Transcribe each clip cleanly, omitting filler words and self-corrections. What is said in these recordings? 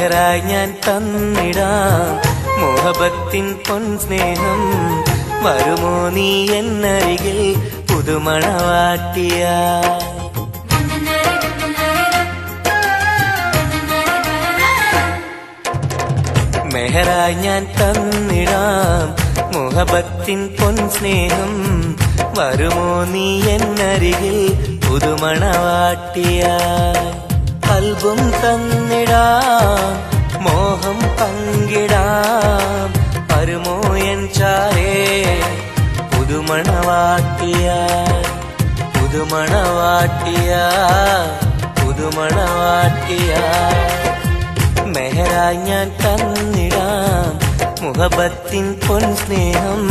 മെഹറായി ഞാൻ തന്നിടാം മോഹബത്തിൻ പൊൻസ്നേഹം. വരുമോ നീ എന്നരികിൽ പുതുമണവാട്ടിയായി? മെഹറായി ഞാൻ തന്നിടാം മോഹബത്തിൻ പൊൻസ്നേഹം. വരുമോ നീ എന്നരികിൽ പുതുമണവാട്ടിയായി? കൽബും തന്നിടാം മോഹം പങ്കിടാം. വരുമോ എൻ ചാരേ പുതുമണവാട്ടിയായി? പുതുമണവാട്ടിയായി പുതുമണവാട്ടിയായി. മെഹറായി ഞാൻ തന്നിടാം മുഹബത്തിൻ പൊൻസ്നേഹം.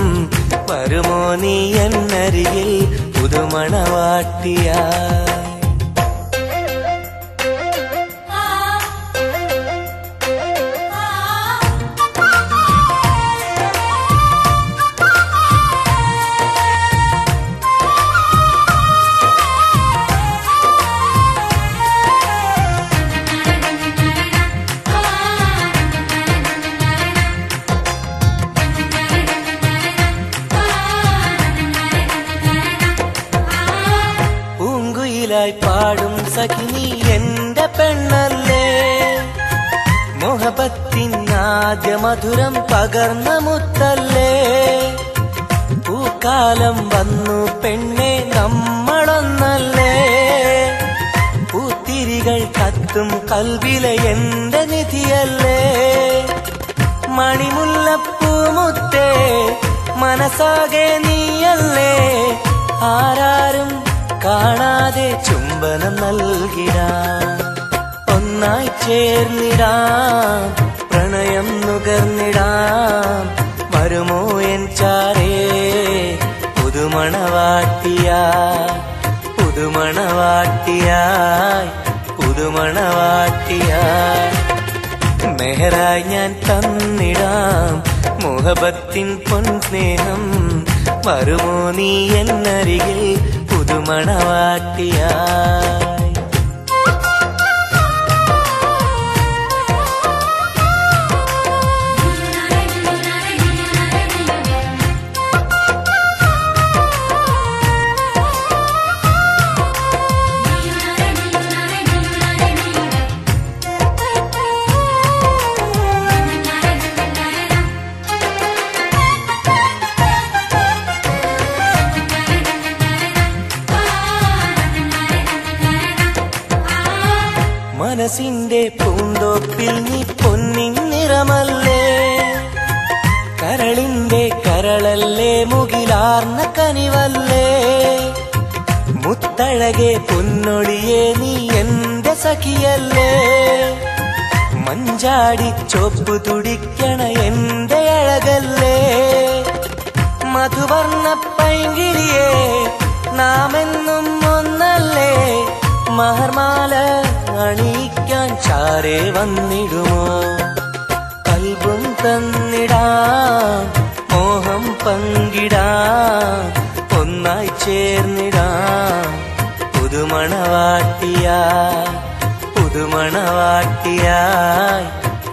വരുമോ നീ എന്നരികിൽ പുതുമണവാട്ടിയായി? പാടും സഖിനി എന്റെ പെണ്ണല്ലേ, മോഹബത്തിൻ ആദ്യ മധുരം പകർന്ന മുത്തല്ലേ. പൂക്കാലം വന്നു പെണ്ണെ നമ്മളൊന്നല്ലേ, പൂത്തിരികൾ കത്തും കൽവിലെ എന്റെ നിധിയല്ലേ. മണിമുല്ലപ്പൂമുത്തേ മനസ്സാകെ നീയല്ലേ, ആരാരും കാണാതെ ചുംബനം നൽകിടാം. ഒന്നായി ചേർന്നിടാം പ്രണയം നുകർന്നിടാം. വരുമോ എൻ ചാരേ പുതുമണവാട്ടിയായി? പുതുമണവാട്ടിയായി പുതുമണവാട്ടിയായി. മെഹറായി ഞാൻ തന്നിടാം മോഹബത്തിൻ പൊൻസ്നേഹം. വരുമോ നീ എന്നരികിൽ പുതുമണവാട്ടിയായി? മനസ്സിന്റെ പൂന്തോപ്പിൽ നീ പൊന്നിൻ നിറമല്ലേ, കരളിന്റെ കരളല്ലേ, മുകിലാർന്ന കനിവല്ലേ. മുത്തഴകെ പൊന്നൊളിയെ നീ എന്റെ സഖിയല്ലേ, മഞ്ചാടി ചോപ്പ് തുടിക്കണ എന്റെ അഴകല്ലേ. മധുവർണ്ണ പൈങ്കിളിയെ നാമെന്നും ഒന്നല്ലേ, മഹർമാല അണിയിക്കാൻ ചാരേ വന്നിടുമോ. കൽബും തന്നിടാം മോഹം പങ്കിടാം. ഒന്നായി ചേർന്നിടാം പുതുമണവാട്ടിയായി? പുതുമണവാട്ടിയായി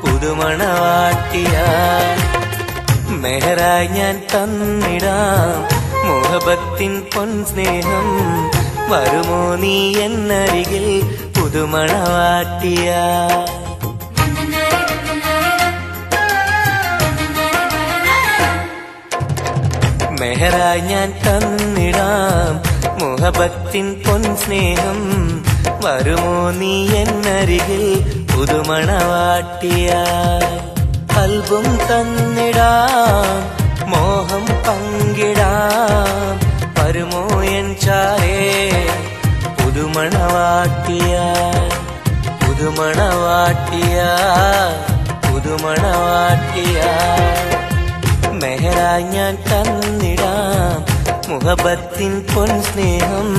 പുതുമണവാട്ടിയായി. മെഹറായി ഞാൻ തന്നിടാം മോഹബത്തിൻ പൊൻസ്നേഹം. വരുമോ നീ എന്നരികിൽ പുതുമണവാട്ടിയായി? മെഹറായി ഞാൻ തന്നിടാം മോഹബത്തിൻ പൊൻസ്നേഹം. വരുമോ നീ എന്നരികിൽ പുതുമണവാട്ടിയായി? കൽബും തന്നിടാം മോഹം പങ്കിടാം. വരുമോ എൻ ചാരേ പുതുമണവാട്ടിയായി? പുതുമണവാട്ടിയായി പുതുമണവാട്ടിയായി. മെഹറായി ഞാൻ തന്നിടാം മുഹബത്തിൻ പൊൻസ്നേഹം.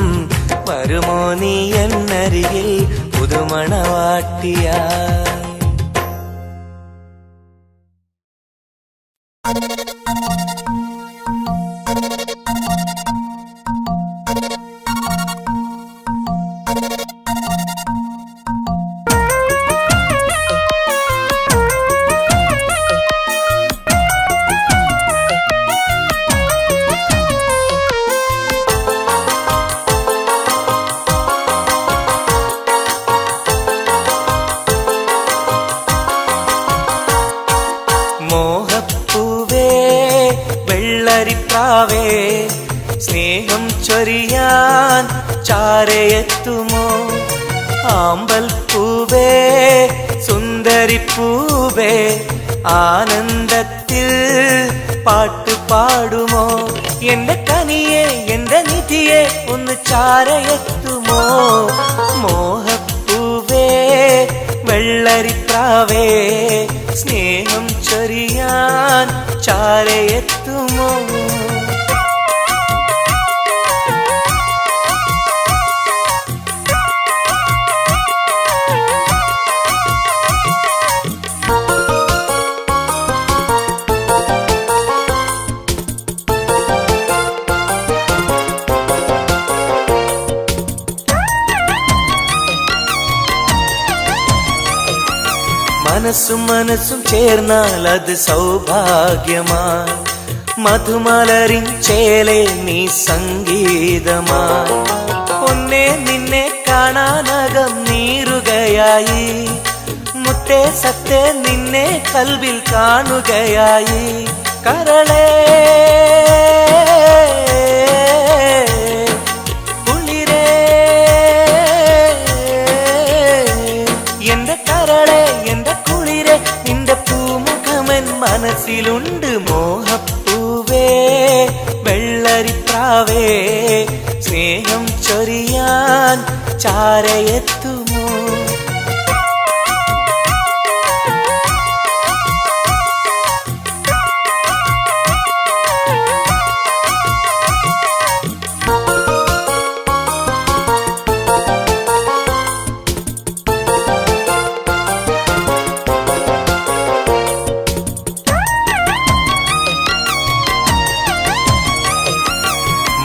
വരുമോ നീ എന്നരികിൽ പുതുമണവാട്ടിയായി? വെള്ളരിപ്രാവേ സ്നേഹം ചൊരിയാൻ ചാരയെത്തുമോ ആമ്പൽ പൂവേ സുന്ദരിപ്പൂവേ ആനന്ദത്തിൽ പാട്ടു പാടുമോ എന്റെ കനിയെ എന്റെ നിധിയെ ഒന്ന് ചാരയെത്തുമോ മോഹപ്പൂവേ വെള്ളരിപ്രാവേ സ്നേഹം ചൊരിയാൻ ചാരയെത്തുമോ മനസ്സും മനസ്സും ചേർന്നാൽ അത് സൗഭാഗ്യമായി മധുമലരിൻ ചേലെ നീ സംഗീതമായി ഒന്നേ നിന്നെ കാണാനകം നീറുകയായി മുത്തേ സത്തേ നിന്നെ കൽവിൽ കാണുകയായി കരളേ കുളിരേ എന്റെ കരളേ എന്റെ കുളിരേ നിന്റെ പൂമുഖമൻ മനസ്സിലുണ്ട് മോഹപ്പൂവേ വെള്ളരിപ്രാവേ സ്നേഹം ചൊരിയാൻ ചാരയെത്തുമോ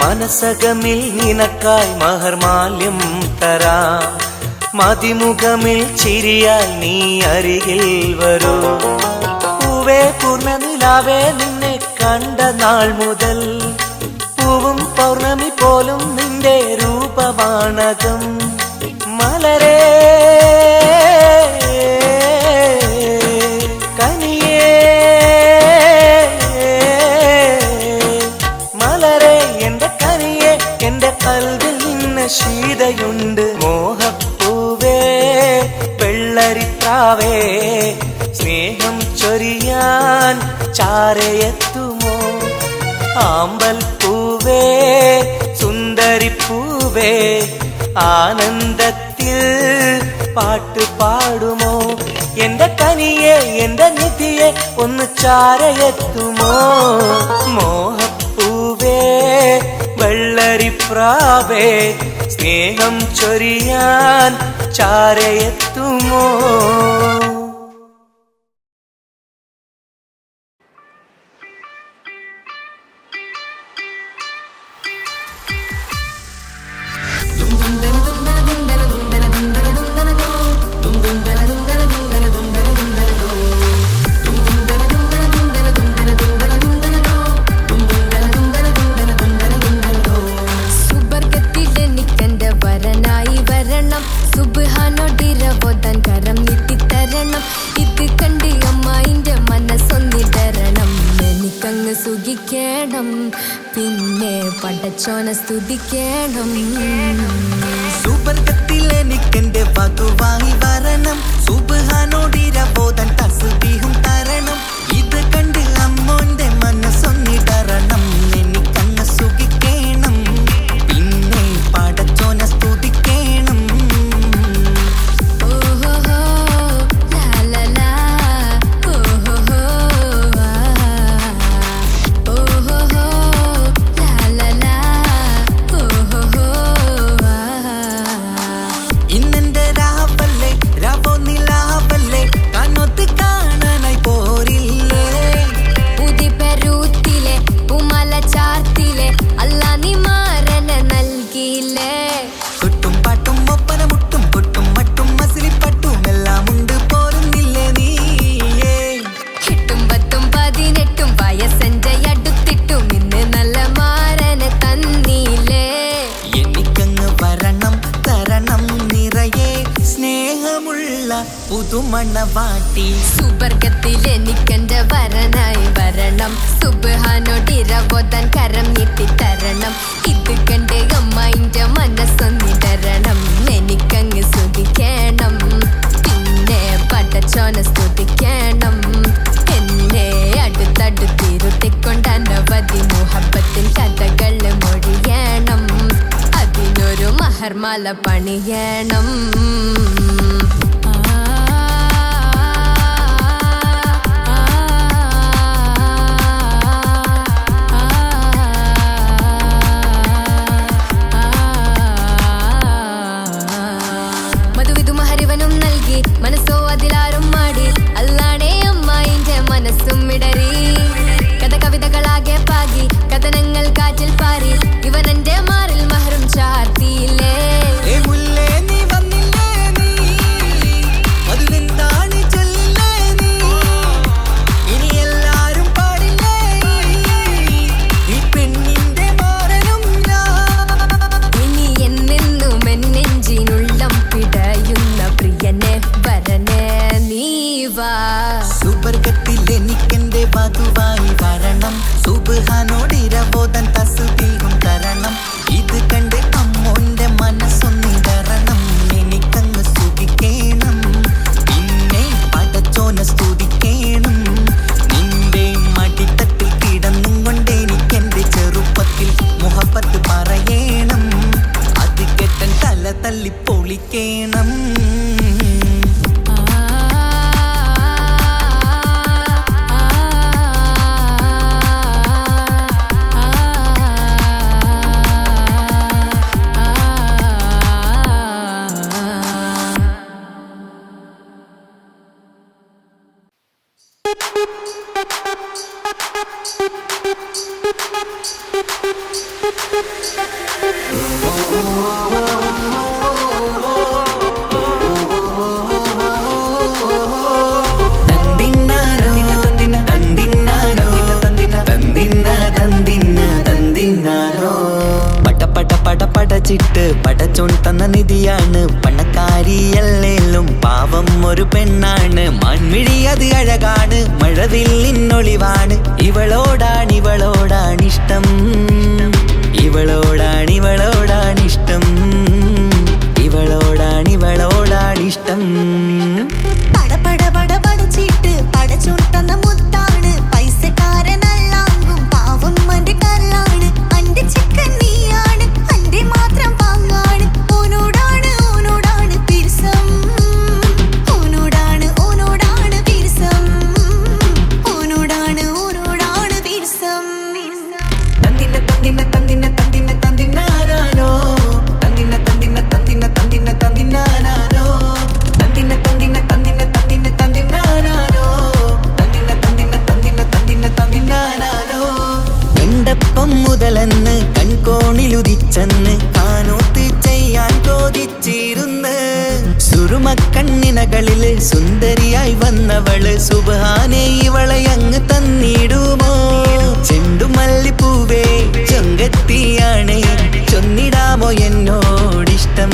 മനസകമിൽ നിനക്കായി മഹർമാല്യം തരാം മതിമുഖമിൽ ചിരിയായി നീ അരികിൽ വരൂ പൂവേ പൂർണ്ണനിലാവേ നിന്നെ കണ്ട നാൾ മുതൽ പൂവും പൗർണമി പോലും നിന്റെ രൂപമാണകം മലരേ കനിയേ മലരേ എന്റെ കനിയെ എന്റെ കൽവിൽ നിന്ന ശീതയുണ്ട് മോഹപ്പൂവേ വെള്ളരിപ്രാവേ സ്നേഹം ചൊരിയാൻ ചാരയെത്തുമോ ആമ്പൽ പൂവേ സുന്ദരിപ്പൂവേ ആനന്ദത്തിൽ പാട്ടു പാടുമോ എന്റെ കനിയെ എന്റെ നിധിയെ ഒന്ന് ചാരയെത്തുമോ മോഹപ്പൂവേ വെള്ളരിപ്രാവേ സ്നേഹം ചൊരിയാൻ ചാരയെത്തുമോ പിന്നെ പടച്ചോന സ്തുതിക്കണം സുബർഗത്തിലെനിക്കെന്റെ വധുവായി വരണം സുബ്ഹാനോടിരബോധൻ തസ്ബീഹും തരണം ഇത് കണ്ട് അമ്മോന്റെ മനസ്സൊന്നിടരണം എനിക്കങ്ങ് സുഖിക്കണം പിന്നെ പടച്ചോന സ്തുതിക്കണം പുതുമണവാട്ടി സുബർഗത്തിലെനിക്കെന്റെ വരനായി വരണം സുബ്ഹാനോടിരവോ അതിമുഹബത്തിൻ കഥകൾ മൊഴിയണം, അതിനൊരു മഹർമാല പണിയണം. മധുവിധു മഹരിവനും നൽകി മനസ്സോ അതിലാരും മാടി, അല്ലാണേ അമ്മായിന്റെ മനസ്സും ഇടറി. കഥ കവിതകളാകെ പാകി കഥനങ്ങൾ കാറ്റിൽ പാറി, ഇവനെന്റെ മാറിൽ മഹറും ചാർത്തിയില്ലേ. സുബർഗത്തിലെനിക്കെന്റെ വധുവായി വരണം, സുബ്ഹാനോടിരബോധൻ തസ്ബീഹും തരണം. ഇത് കണ്ട് അമ്മോന്റെ മനസ്സൊന്നിടറണം, എനിക്കങ്ങ് സുഖിക്കേണം, പിന്നെ പടച്ചോനെ സ്തുതിക്കേണം. നിന്റെ മടിത്തട്ടിൽ കിടന്നും കൊണ്ട് എനിക്കെന്റെ ചെറുപ്പത്തിൽ മുഹബത്ത് പറയണം, അത് കെട്ടൻ തല തല്ലി പൊളിക്കേണം. പടച്ചിട്ട് പടച്ചോൻ തന്ന നിധിയാണ്, പണക്കാരിയല്ലേലും പാവം ഒരു പെണ്ണാണ്. മാൻമിഴി അത് അഴകാണ്, മഴവില്ലിന്നൊളിവാണ്, ഇവളോടാണിഷ്ടം, ഇവളോടാണിഷ്ടം, ഇവളോടാണിഷ്ടം. പടച്ചിട്ട് പടച്ചോൻ തന്ന മുത്താണ്, പൈസക്കാരനല്ലാങ്കും പാവം അന്റെ കരളാണ്. അന്റെ ചിക്കൻ നീയാണ്, അന്റെ മാത്രം പാങ്ങാണ്, ഓനോടാണ് പിരിസം, ഓനോടാണ് പിരിസം, ഓനോടാണ് പിരിസം. തന്തിന തന്തിന തന്തിന തന്തിന തന്തിനാരോ, തന്തിന തന്തിന തന്തിന തന്തിന തന്തിനാരോ, തന്തിന തന്തിന തന്തിന തന്തിന തന്തിനാരോ, തന്തിന തന്തിന തന്തിന തന്തിന തന്തിനാരോ. എണ്ടപ്പം മുതലെന്ന് കൺകോണിലുദിച്ചെന്ന് കാനോത്ത് ചെയ്യാൻ ചോദിച്ചിരുന്ന്, സുറുമക്കണ്ണിനകളില് സുന്ദരിയായി വന്നവള് സുബ്ഹാനേ ഇവളെ അങ്ങ് തന്നിടുമോ. ചെണ്ടുമല്ലിപ്പൂവേ ചൊങ്കത്തിയാണ്, ചൊന്നിടാമോ എന്നോടിഷ്ടം.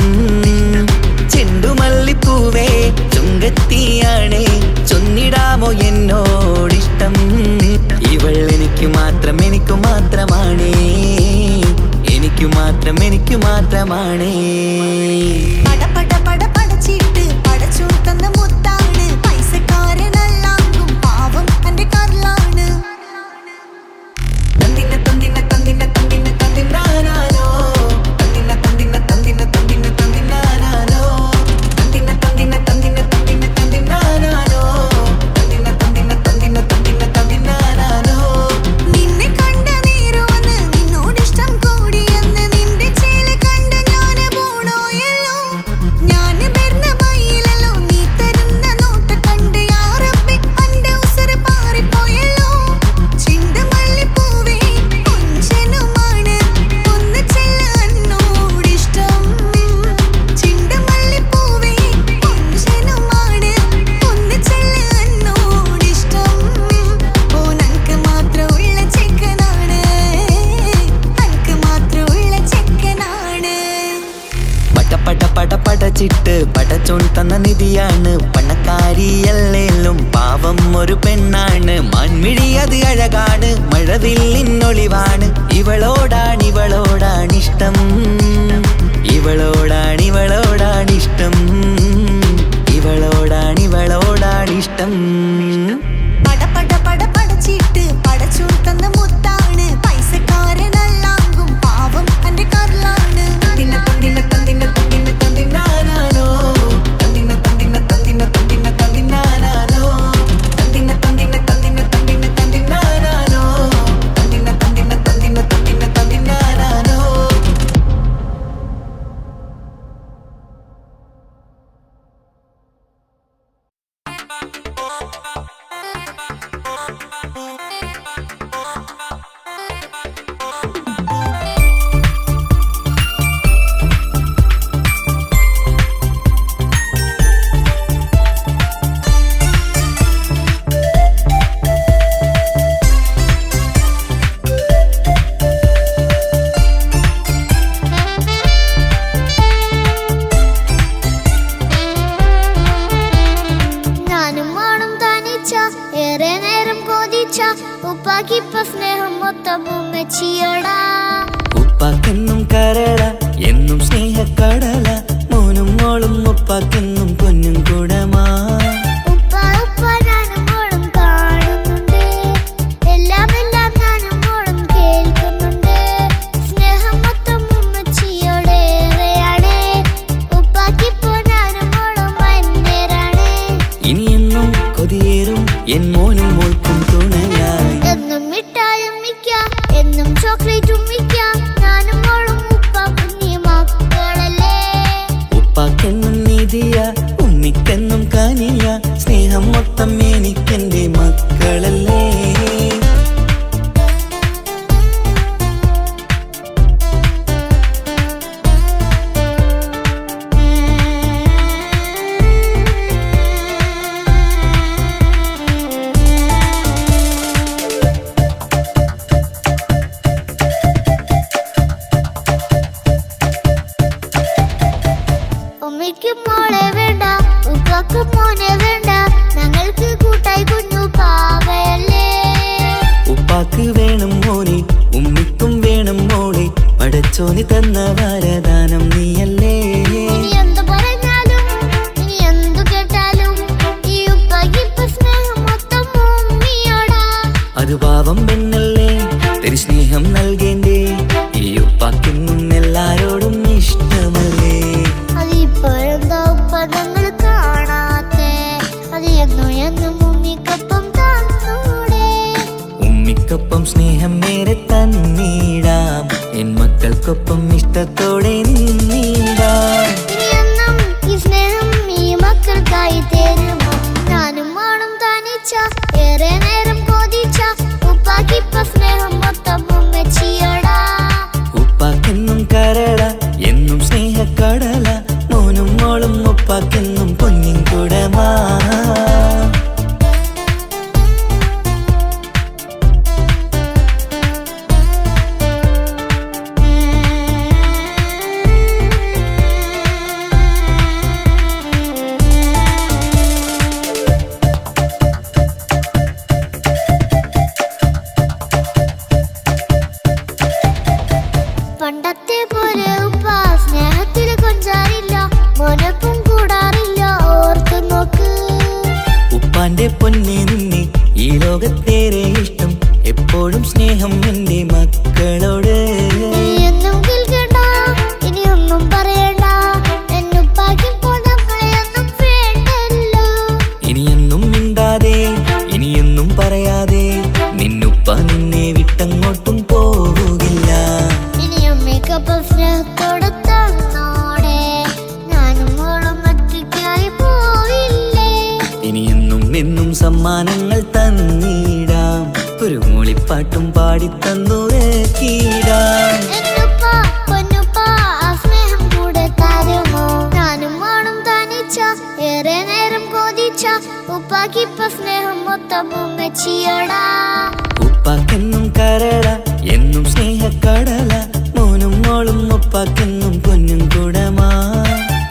ചെണ്ടുമല്ലിപ്പൂവേ ചൊങ്കത്തിയാണ്, ചൊന്നിടാമോ എന്നോടിഷ്ടം. ഇവൾ എനിക്ക് മാത്രമാണേ, എനിക്ക് മാത്രമാണേ. പടച്ചിട്ട് പടച്ചോൻ തന്ന മുത്താണ്, പൈസക്കാരനല്ലാങ്കും പാവം അന്റെ കരളാണ്. തന്തിന തന്തിന തന്തിന തന്തിന തന്തിനാരോ, തന്തിന തന്തിന തന്തിന തന്തിന തന്തിനാരോ, തന്തിന തന്തിന തന്തിന തന്തിന തന്തിനാരോ, തന്തിന തന്തിന തന്തിന തന്തിന തന്തിനാരോ. നിന്നെ കണ്ട നേരവന്ന് നിന്നോടിഷ്ടം കൂടിയെന്ന്, നിന്റെ ചേല കണ്ട ഞാന് പോണോയല്ലോ. ഞാന് വരുന്ന വഴിയിലല്ലോ നീ തരുന്ന നോട്ട കണ്ട്, യാ റബ്ബി അന്റെ ഉസറ് പാറിപ്പോയല്ലോ. ചെണ്ടുമല്ലിപ്പൂവേ കൊഞ്ചനുമാണ്, ഒന്ന് ചെല്ല എന്നോടിഷ്ടം. ചെണ്ടുമല്ലിപ്പൂവേ കൊഞ്ചനുമാണ്, ഒന്ന് ചെല്ല എന്നോടിഷ്ടം. ഓനക്ക് മാത്രമുള്ള ചെക്കനാണ്, അനക്ക് മാത്രമുള്ള ചെക്കനാണ്. പടച്ചിട്ട് പടച്ചോൻ തന്ന നിധിയാണ്, പണക്കാരിയല്ലേലും പാവം ഒരു പെണ്ണാണ്. മാൻമിഴി അത് അഴകാണ്, മഴവില്ലിന്നൊളിവാണ്, ഇവളോടാണിഷ്ടം, ഇവളോടാണിഷ്ടം, ഇവളോടാണിഷ്ടം. പടച്ചിട്ട് പടച്ചോൻ തന്ന മുത്താണ്, മൊത്തം ഉമ്മച്ചിയോടാ. ഉപ്പാക്കെന്നും കരള എന്നും സ്നേഹക്കടല മോനും മോളും ഉപ്പാക്കെന്നും പൊന്നും കുടമാ. ഉപ്പ ഉപ്പ ഞാനും മോളും കാണുന്നുണ്ട്, എല്ലാം എല്ലാം ഞാനും മോളും കേൾക്കുന്നുണ്ട്. സ്നേഹം മൊത്തം ഉമ്മച്ചിയോടേറെയാണ്, ഉപ്പാക്കിപ്പോ ഞാനും മോളും അന്യരാണ്. ഇനിയെന്നും കൊതിയേറും എൻ മോനും മോൾക്കും തുണയായി. എന്നും മിഠായും മിക്കാം, എന്നും ചോക്ലേറ്റും മിക്കാം, ഞാനും മോളും ഉപ്പ കുഞ്ഞി മക്കളല്ലേ. ഉപ്പാക്കെന്നും നിധിയ ഉമ്മിക്കെന്നും കനിയ സ്നേഹം മൊത്തം എനിക്കെന്റെ മക്കളല്ലേ. ഉമ്മയ്ക്ക് മോളെ വേണ്ട, ഉപ്പാക്ക് മോനെ വേണ്ട, ഞങ്ങൾക്ക് കൂട്ടായി കുഞ്ഞു പാവയല്ലേ. ഉപ്പാക്ക് വേണം മോനെ ഉമ്മിക്കും വേണം മോളെ, പടച്ചോന് തന്ന വരദാനം നീയല്ലേ. ഇനി എന്തു പറഞ്ഞാലും ഇനി എന്തു കേട്ടാലും ഈ ഉപ്പാക്ക് ഇപ്പൊ സ്നേഹം മൊത്തം ഉമ്മിയോടാ. അത് പാവം പെണ്ണല്ലേ തെരി സ്നേഹം നൽകേണ്ടേ, ഈ ഉപ്പാക്കെന്നും എല്ലാരോടും ഇഷ്ടമല്ലേ. അത് ഇപ്പോഴെന്താ ഉപ്പ ഞങ്ങൾ കാണാത്തെ, അത് എന്നും എന്നും ഉമ്മിക്കൊപ്പം തന്നൂടെ. ഉമ്മിക്കൊപ്പം സ്നേഹം നേരെ തന്നീടാം, എൻ മക്കൾക്കൊപ്പം ഇഷ്ടത്തോടെ നിന്നീടാം. ഇനിയെന്നും ഈ സ്നേഹം ഈ മക്കൾക്കായി തരുമോ, ഞാനും മോളും തനിച്ച ഏറെ നേരം കൊതിച്ച ഉപ്പാക്കിപ്പ സ്നേഹം മൊത്തം ഉമ്മച്ചിയോടാ. ഉപ്പാക്കെന്നും കരള എന്നും സ്നേഹക്കടല മോനും മോളും ഉപ്പാക്കെന്നും പൊന്നിൻ കുടമാ. പണ്ടത്തെ പോലെ ഉപ്പ സ്നേഹത്തിൽ കൊഞ്ചാറില്ല, മോനൊപ്പം കൂടാറില്ല, ഓർത്തു നോക്ക്. ഉപ്പാന്റെ പൊന്നെ നിന്നെ ഈ ലോകത്തേറെ ഇഷ്ടം, എപ്പോഴും സ്നേഹം എന്റെ മക്കളോട്. എന്നും കേൾക്കണ്ട ഇനിയൊന്നും പറയണ്ട, എന്നുപ്പാക്കിപ്പോ നമ്മളെയൊന്നും വേണ്ടല്ലോ. ഇനിയൊന്നും മിണ്ടാതെ ഇനിയൊന്നും പറയാതെ നിന്നുപ്പ നിന്നെ വിട്ടങ്ങോട്ടും പോവുകില്ല. ഇനിയും മികപ്പം സ്നേഹത്തോടെ തന്നോടെ, ഞാനും മോളും ഒറ്റയ്ക്കായി പോയില്ലേ. ഇനിയെന്നും എന്നും സമ്മാനങ്ങൾ തന്നീടാം, ഒരു മൂളിപ്പാട്ടും പാടിത്തന്നുറക്കിടാം. എന്നുപ്പ പൊന്നുപ്പ ആ സ്നേഹം കൂടെ തരുമോ, ഞാനും മോളും തനിച്ച ഏറെ നേരം കൊതിച്ച ഉപ്പാക്കിപ്പ സ്നേഹം മൊത്തം ഉമ്മച്ചിയോടാ. ഉപ്പാക്കെന്നും കരള എന്നും സ്നേഹക്കടല മോനും മോളും ഉപ്പാക്കെന്നും പൊന്നും കുടമാ.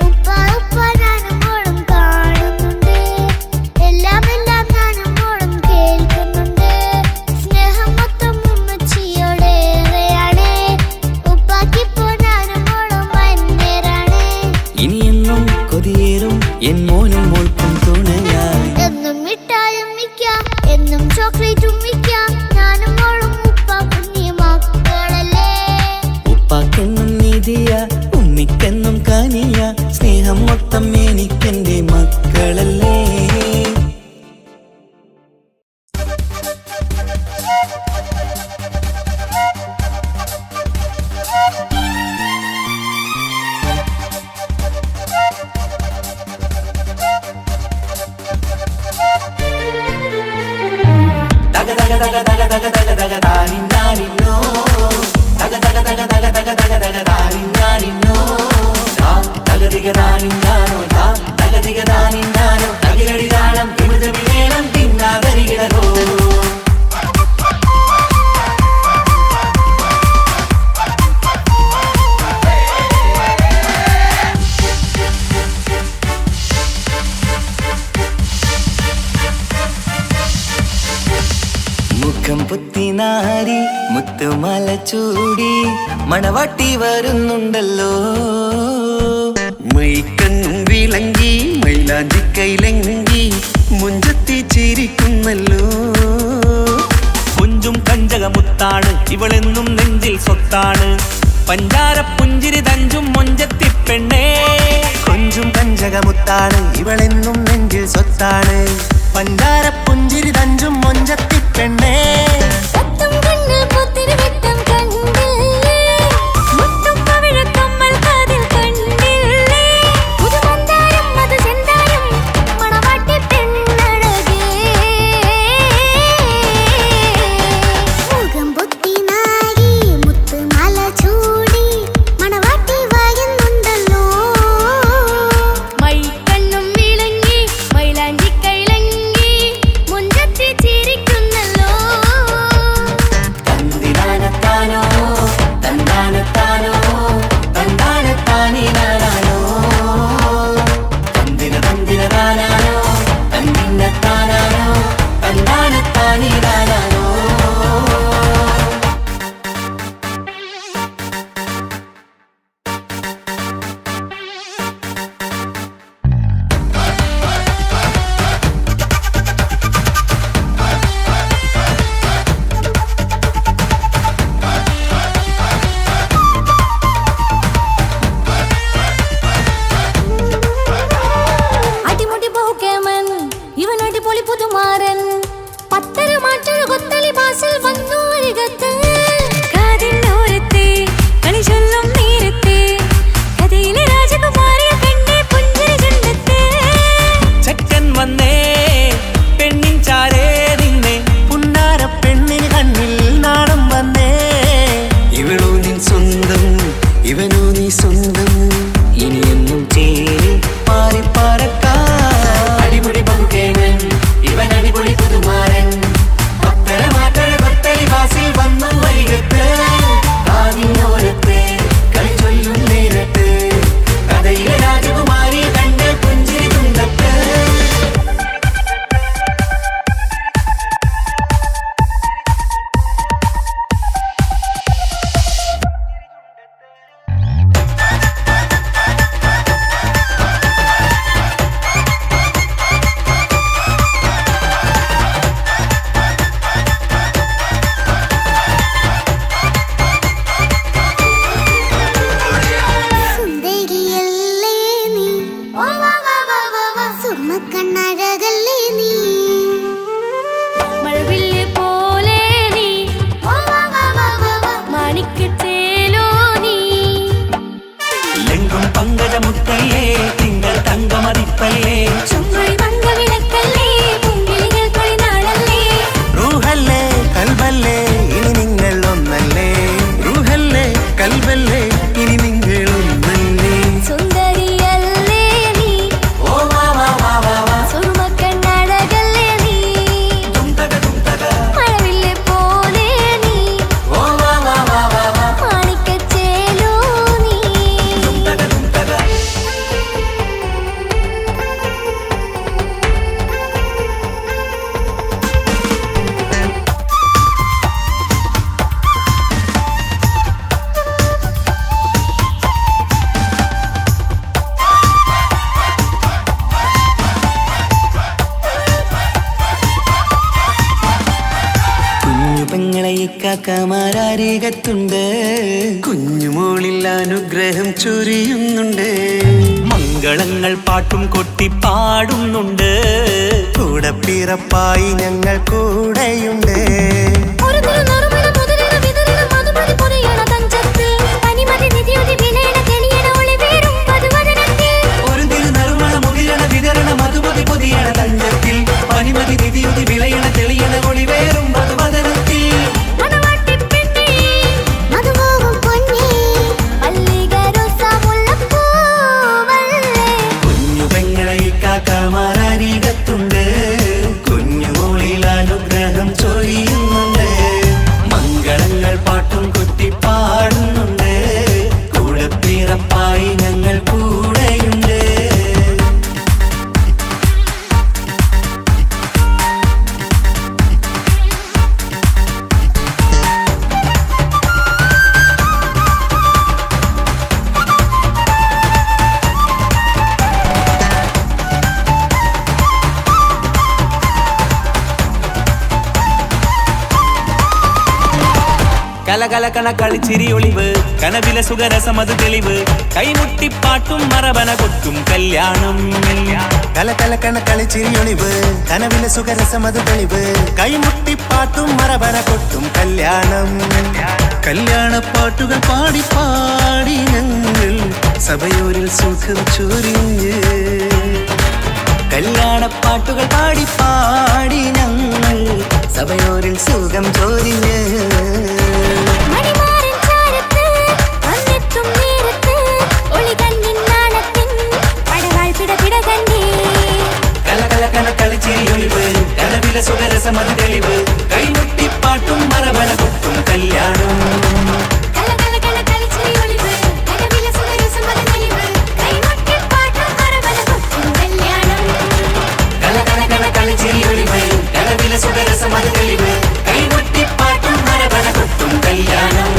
ഉപ്പ ഉപ്പ ഞാനും മോളും കാണുന്നുണ്ട്, എല്ലാം എല്ലാം ഞാനും മോളും കേൾക്കുന്നുണ്ട്. സ്നേഹം മൊത്തം ഉമ്മച്ചിയോടേറെയാണ്, ഉപ്പാക്കിപ്പോ ഞാനും മോളും അന്യരാണ്. ഇനിയെന്നും കൊതിയേറും എൻ മോനും മോൾക്കും തുണയായി. എന്നും മിഠായും മിക്കാം, എന്നും ചോക്ലേറ്റും മിക്കാം, ഞാനും മോളും ഉപ്പ കുഞ്ഞി മക്കളല്ലേ. ഉപ്പാക്കെന്നും നിധിയ ഉമ്മിക്കെന്നും കനിയ സ്നേഹം മൊത്തം എനിക്കെന്റെ മക്കളല്ലേ. ദഗ ദഗ ദഗ ദഗ ദഗ ദഗ ദഗ ദാരി ദാരി നോ, ദഗ ദഗ ദഗ ദഗ ദഗ ദഗ ദഗ ദാരി ദാരി നോ, ദഗ ദിഗ ദാരി ദാനോ. മുത്തുമാല ചൂടി മണവാട്ടി വരുന്നുണ്ടല്ലോ. മൈക്കണ്ണും വിളങ്ങി മൈലാഞ്ചി കൈലങ്കി മുഞ്ചത്തി ചിരിക്കുന്നല്ലോ. കുഞ്ചും കഞ്ചകമുത്താണ് ഇവളെന്നും നെഞ്ചിൽ സ്വത്താണ്. പഞ്ചാര പുഞ്ചിരി തഞ്ചും മൊഞ്ചത്തി പെണ്ണേ. കൊഞ്ചും കഞ്ചകമുത്താണ് ഇവളെന്നും നെഞ്ചിൽ സ്വത്താണ്. പഞ്ചാര പുഞ്ചിരി തഞ്ചും മൊഞ്ചത്തി പെണ്ണേ. പത്തും കണ്ണിൽ പുത്തിരി വെട്ടം കണ്ടില്ലേ, മുത്തും പവിഴക്കമ്മൽ കാതിൽ കണ്ടില്ലേ, പുതുമന്ദാരം മധുചന്ദാരം മണവാട്ടി പെണ്ണഴകേ. മുഖം പൊത്തി നാരി മുത്തുമാല ചൂടി മണവാട്ടി വായുന്നുണ്ടല്ലോ. മൈക്കണ്ണും വിളങ്ങി മൈലാഞ്ചി കൈലങ്കി മുഞ്ചത്തി ചിരിക്കുന്നല്ലോ. തന്തിനാനത്താനോ തന്താനത്താനോ തന്താനത്താനിനാനോ തന്തിന തന്തിനാനോ തന്നിന്നത്താനോ തന്താനത്താനിനാനോ. അടിമുടി പോകേമൻ ഇവൻ അടിപൊളി പുതുമാരൻ. പത്തര മാറ്റൊരു കൊത്തലി ബാസിൽ വന്നു അരികത്ത്. കാതിനോരത്തെ കളി ചൊല്ലും നേരത്തെ കഥയിലെ രാജകുമാരിയ പെണ്ണെ പുഞ്ചിരി ചുണ്ടത്തെ. ചെക്കൻ വന്നേ പെണ്ണിൻ ചാരേ നിന്നെ. പുന്നാര പെണ്ണിന് കണ്ണിൽ നാണം വന്നേ. ഇവളോ നിൻ സ്വന്തം ഇവനോ നീ സ്വന്തം. ഇനിയെന്നും ചേരി പാറി പറക്കാം. അടിപൊളി ബഹുകേമൻ ഇവൻ അടിപൊളി പുതുമാരൻ. പത്തര മാറ്റഴ കൊത്തലി ബാസിൽ വന്നു വൈകത്ത്. ആദിനോരത്ത് കളി ചൊല്ലും നേരത്ത് കഥയിലെ രാജകുമാരി കണ്ട് പുഞ്ചിരി തുണ്ടത്ത്. സുന്ദരിയല്ലേ നീ, സുർമ്മക്കണ്ണഴകല്ലേ നീ, മഴവില്ല് പോലെ നീ, മാണിക്യത്തേലോ നീ. ലെങ്കും പങ്കജമുത്തല്ലേ തിങ്കൾ തങ്കമതിപ്പല്ലേ. ചുമഴി വന്ന വിളക്കല്ലേ പൂങ്കിളികൾ തൊഴിനാളല്ലേ. റൂഹല്ലേ കൽബല്ലേ ഇനി നിങ്ങൾ ഒന്നല്ലേ. റൂഹല്ലേ കൽബല്ലേ ഇനി നിങ്ങൾ ഒന്നല്ലേ. സുന്ദരിയല്ലേ നീ, ഓ വാ വാ വാ വാ വാ സുർമ്മക്കണ്ണഴകല്ലേ നീ, തുന്തക തുന്തക. മഴവില്ല് പോലെ നീ, ഓ വാ വാ വാ വാ വാ മാണിക്യത്തേലോ നീ. തുന്തക തുന്തക. കുഞ്ഞു പെങ്ങളെ ഇക്കാക്കമാരരികത്തുണ്ട്. കുഞ്ഞുമോളിൽ അനുഗ്രഹം ചൊരിയുന്നുണ്ട്. മംഗളങ്ങൾ പാട്ടും കൊട്ടി പാടുന്നുണ്ട്. കൂടെ പിറപ്പായി ഞങ്ങൾ കൂടെയുണ്ട്. ഒരു തിരുനറുമണ മുതലിന വിതറിന മധുമതി പൊതിയണ തഞ്ചത്തിൽ പനിമതി നിധിയുതി വിലയണ തെളിയണ ഒളിവേറും മധുവദനത്തിൽ. ഒരു തിരുനറുമണ മുകിലണ വിതരണ മധുമതി പൊതിയണ തഞ്ചത്തിൽ പനിമതി നിധിയുതി വിളയണ തെളിയണ ഒളിവേറും മധുവദനത്തിൽ. മണവാട്ടി പെണ്ണേ, മധുപോകും പൊന്നേ, മല്ലിക റോസ മുല്ലപ്പൂവല്ലേ. കുഞ്ഞു പെങ്ങളെ ഇക്കാക്കമാരരികത്തുണ്ട്. കുഞ്ഞുമോളിൽ അനുഗ്രഹം ചൊരിയുന്നുണ്ട്. കലകലകണ കളിച്ചിരി ഒളിവ് കനവില സുഖരസമത് തെളിവ് കൈമുട്ടിപ്പാട്ടും മറവന കൊട്ടും കല്യാണം കലകലകണ കളിച്ചിരി ഒളിവ് കനവിലെ സുഖരസമത് തെളിവ് കൈമുട്ടിപ്പാട്ടും മറവന കൊട്ടും കല്യാണം കല്യാണപ്പാട്ടുകൾ പാടി പാടി ഞങ്ങൾ സഭയോരിൽ സുഖം ചൊരിഞ്ഞ് കല്യാണപ്പാട്ടുകൾ പാടി പാടി ഞങ്ങൾ സഭയോരിൽ സുഖം ചൊരിഞ്ഞ് മണിമാരൻ ചാരത്ത് വന്നെത്തും നേരത്ത് ഒളികണ്ണിൻ നാളത്തിൻ പടവാൾ പിടപിട കണ്ടേ കലകലകണ കളിച്ചിരി ഒളിവ് കനവില സുഖരസമത് തെളിവ് കൈമുട്ടിപ്പാട്ടും മറവന കൊട്ടും കല്യാണം കലകലകണ കളിച്ചിരി ഒളിവ് കനവില സുഖരസമത് തെളിവ് കൈമുട്ടിപ്പാട്ടും മറവന കൊട്ടും കല്യാണം കലകലകണ കളിച്ചിരി ഒളിവ് കനവില സുഖരസമത് തെളിവ് കൈമുട്ടിപ്പാട്ടും മറവന കൊട്ടും കല്യാണം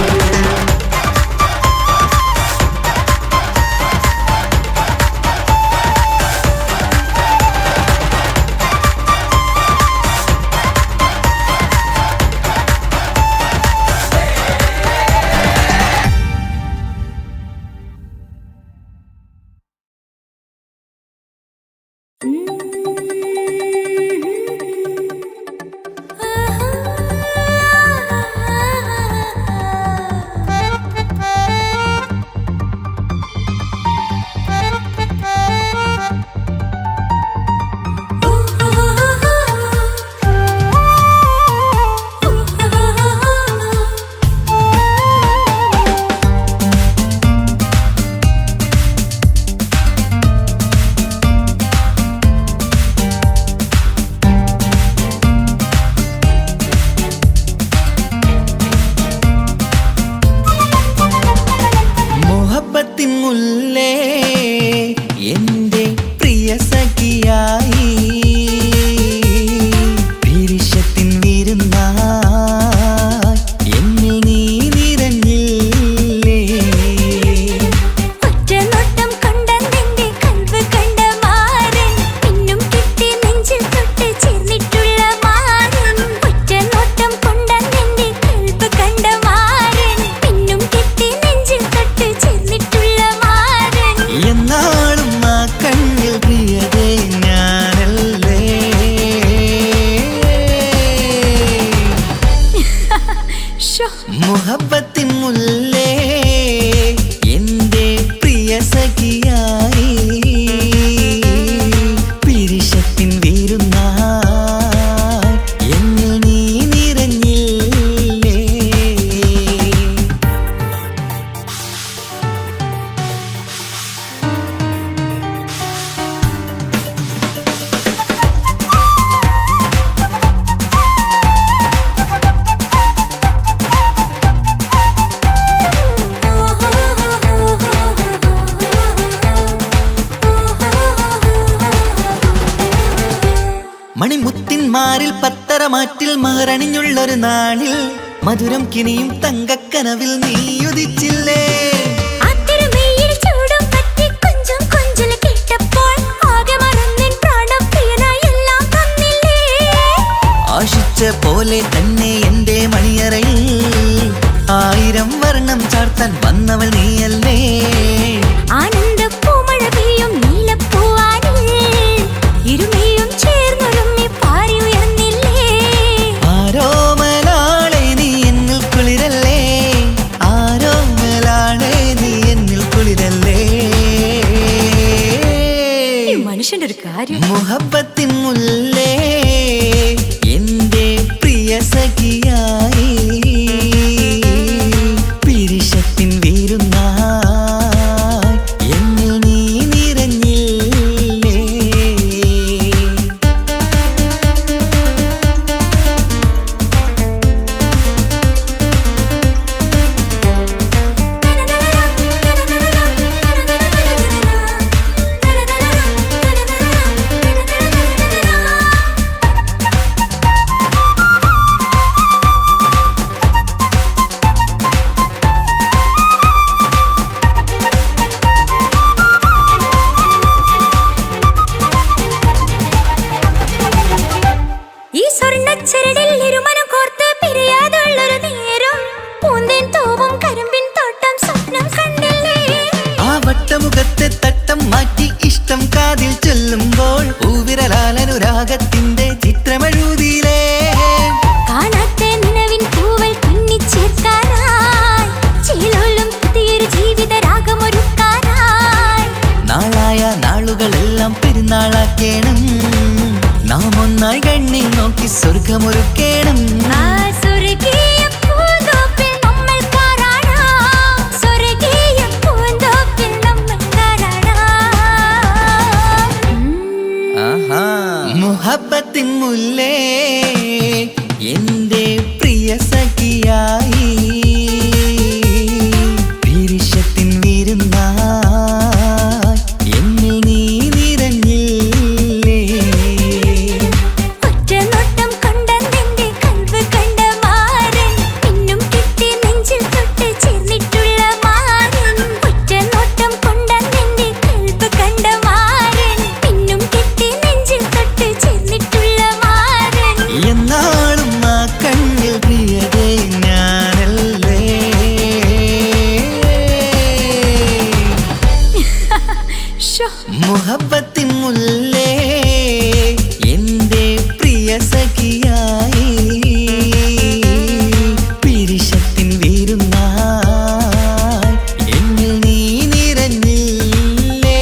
മുഹബത്തിൻ മുല്ലേ എന്റെ പ്രിയ സഖിയായി പിരിശത്തിൻ വിരുന്നായി എന്നിൽ നീ നിറഞ്ഞില്ലേ ഒറ്റ നോട്ടം കൊണ്ടെന്റെ കൽവ് കണ്ട മാരൻ പിന്നും കിട്ടി നെഞ്ചിൽ തൊട്ട് ചേർന്നിട്ടുള്ള മാരൻ ഒറ്റ നോട്ടം കൊണ്ടെന്റെ കൽവ് കണ്ട മാരൻ പിന്നും കിട്ടി നെഞ്ചിൽ തൊട്ട് ചേർന്നിട്ടുള്ള മാരൻ എന്നാളും ആ കണ്ണിൽ പ്രിയതേ ഞാനല്ലേ ഷോ മുഹബത്തിൻ മുല്ലേ എന്റെ പ്രിയ സഖിയായി പിരിശത്തിൻ വിരുന്നായി എന്നിൽ നീ നിറഞ്ഞില്ലേ മണിമുത്തിന്മാരിൽ പത്തരമാറ്റിൽ മഹറണിഞ്ഞുള്ളൊരു നാളിൽ മധുരം കിനിയും തങ്കക്കനവിൽ നീയുദിച്ചില്ലേ ആത്തിരുമേയിൽ ചൂടും പറ്റി കൊഞ്ചും കൊഞ്ചല് കേട്ടപ്പോൾ ആകെ മറന്നിൻ പ്രാണം പ്രിയനായി എല്ലാം തന്നില്ലേ ആശിച്ച പോലെ തന്നെ എന്റെ മണിയറയിൽ 1000 വർണ്ണം ചാർത്താൻ വന്നവൾ നീയല്ലേ ആനന്ദ പൂമഴ പെയ്യും നീലപ്പൂവാനിൽ ഇരുമയും ചേർന്നൊരുമ്മി പാരി ഉയർന്നില്ലേ ആരോമലാളെ നീ എന്നിൽ കുളിരല്ലേ ആരോമലാളെ നീ എന്നിൽ കുളിരല്ലേ ഈ മനുഷ്യന്റെ ഒരു കാര്യം മുഹബത്തിൻ മുല്ലേ എന്റെ പ്രിയ സഖിയായി പിരിശത്തിൻ വിരുന്നായി എന്നിൽ നീ നിറഞ്ഞില്ലേ ആളാക്കേണം നാം ഒന്നായി കണ്ണിൽ നോക്കി സ്വർഗമൊരുക്കേണം ആ സ്വർഗീയ പൂന്തോപ്പിൽ നമ്മൾ പാറാടാം. സ്വർഗീയ പൂന്തോപ്പിൽ നമ്മൾ പാറാടാം. ആഹാ മുഹബത്തിൻ മുല്ലേ എന്റെ പ്രിയ സഖിയായി പിരിശത്തിൻ വിരുന്നായി എന്നിൽ നീ നിറഞ്ഞില്ലേ ഒറ്റ നോട്ടം കൊണ്ടെന്റെ കൽവ് കണ്ട മാരൻ പിന്നും കിട്ടി നെഞ്ചിൽ തൊട്ട് ചേർന്നിട്ടുള്ള മാരൻ. ഒറ്റ നോട്ടം കൊണ്ടെന്റെ കൽവ് കണ്ട മാരൻ പിന്നും കിട്ടി നെഞ്ചിൽ തൊട്ട് ചേർന്നിട്ടുള്ള മാരൻ. എന്നാളും ആ കണ്ണിൽ പ്രിയതേ ഞാനല്ലേ ശോ, മുഹബത്തിൻ മുല്ലേ എന്റെ പ്രിയ സഖിയായി പിരിശത്തിൻ വിരുന്നായി എന്നിൽ നീ നിറഞ്ഞില്ലേ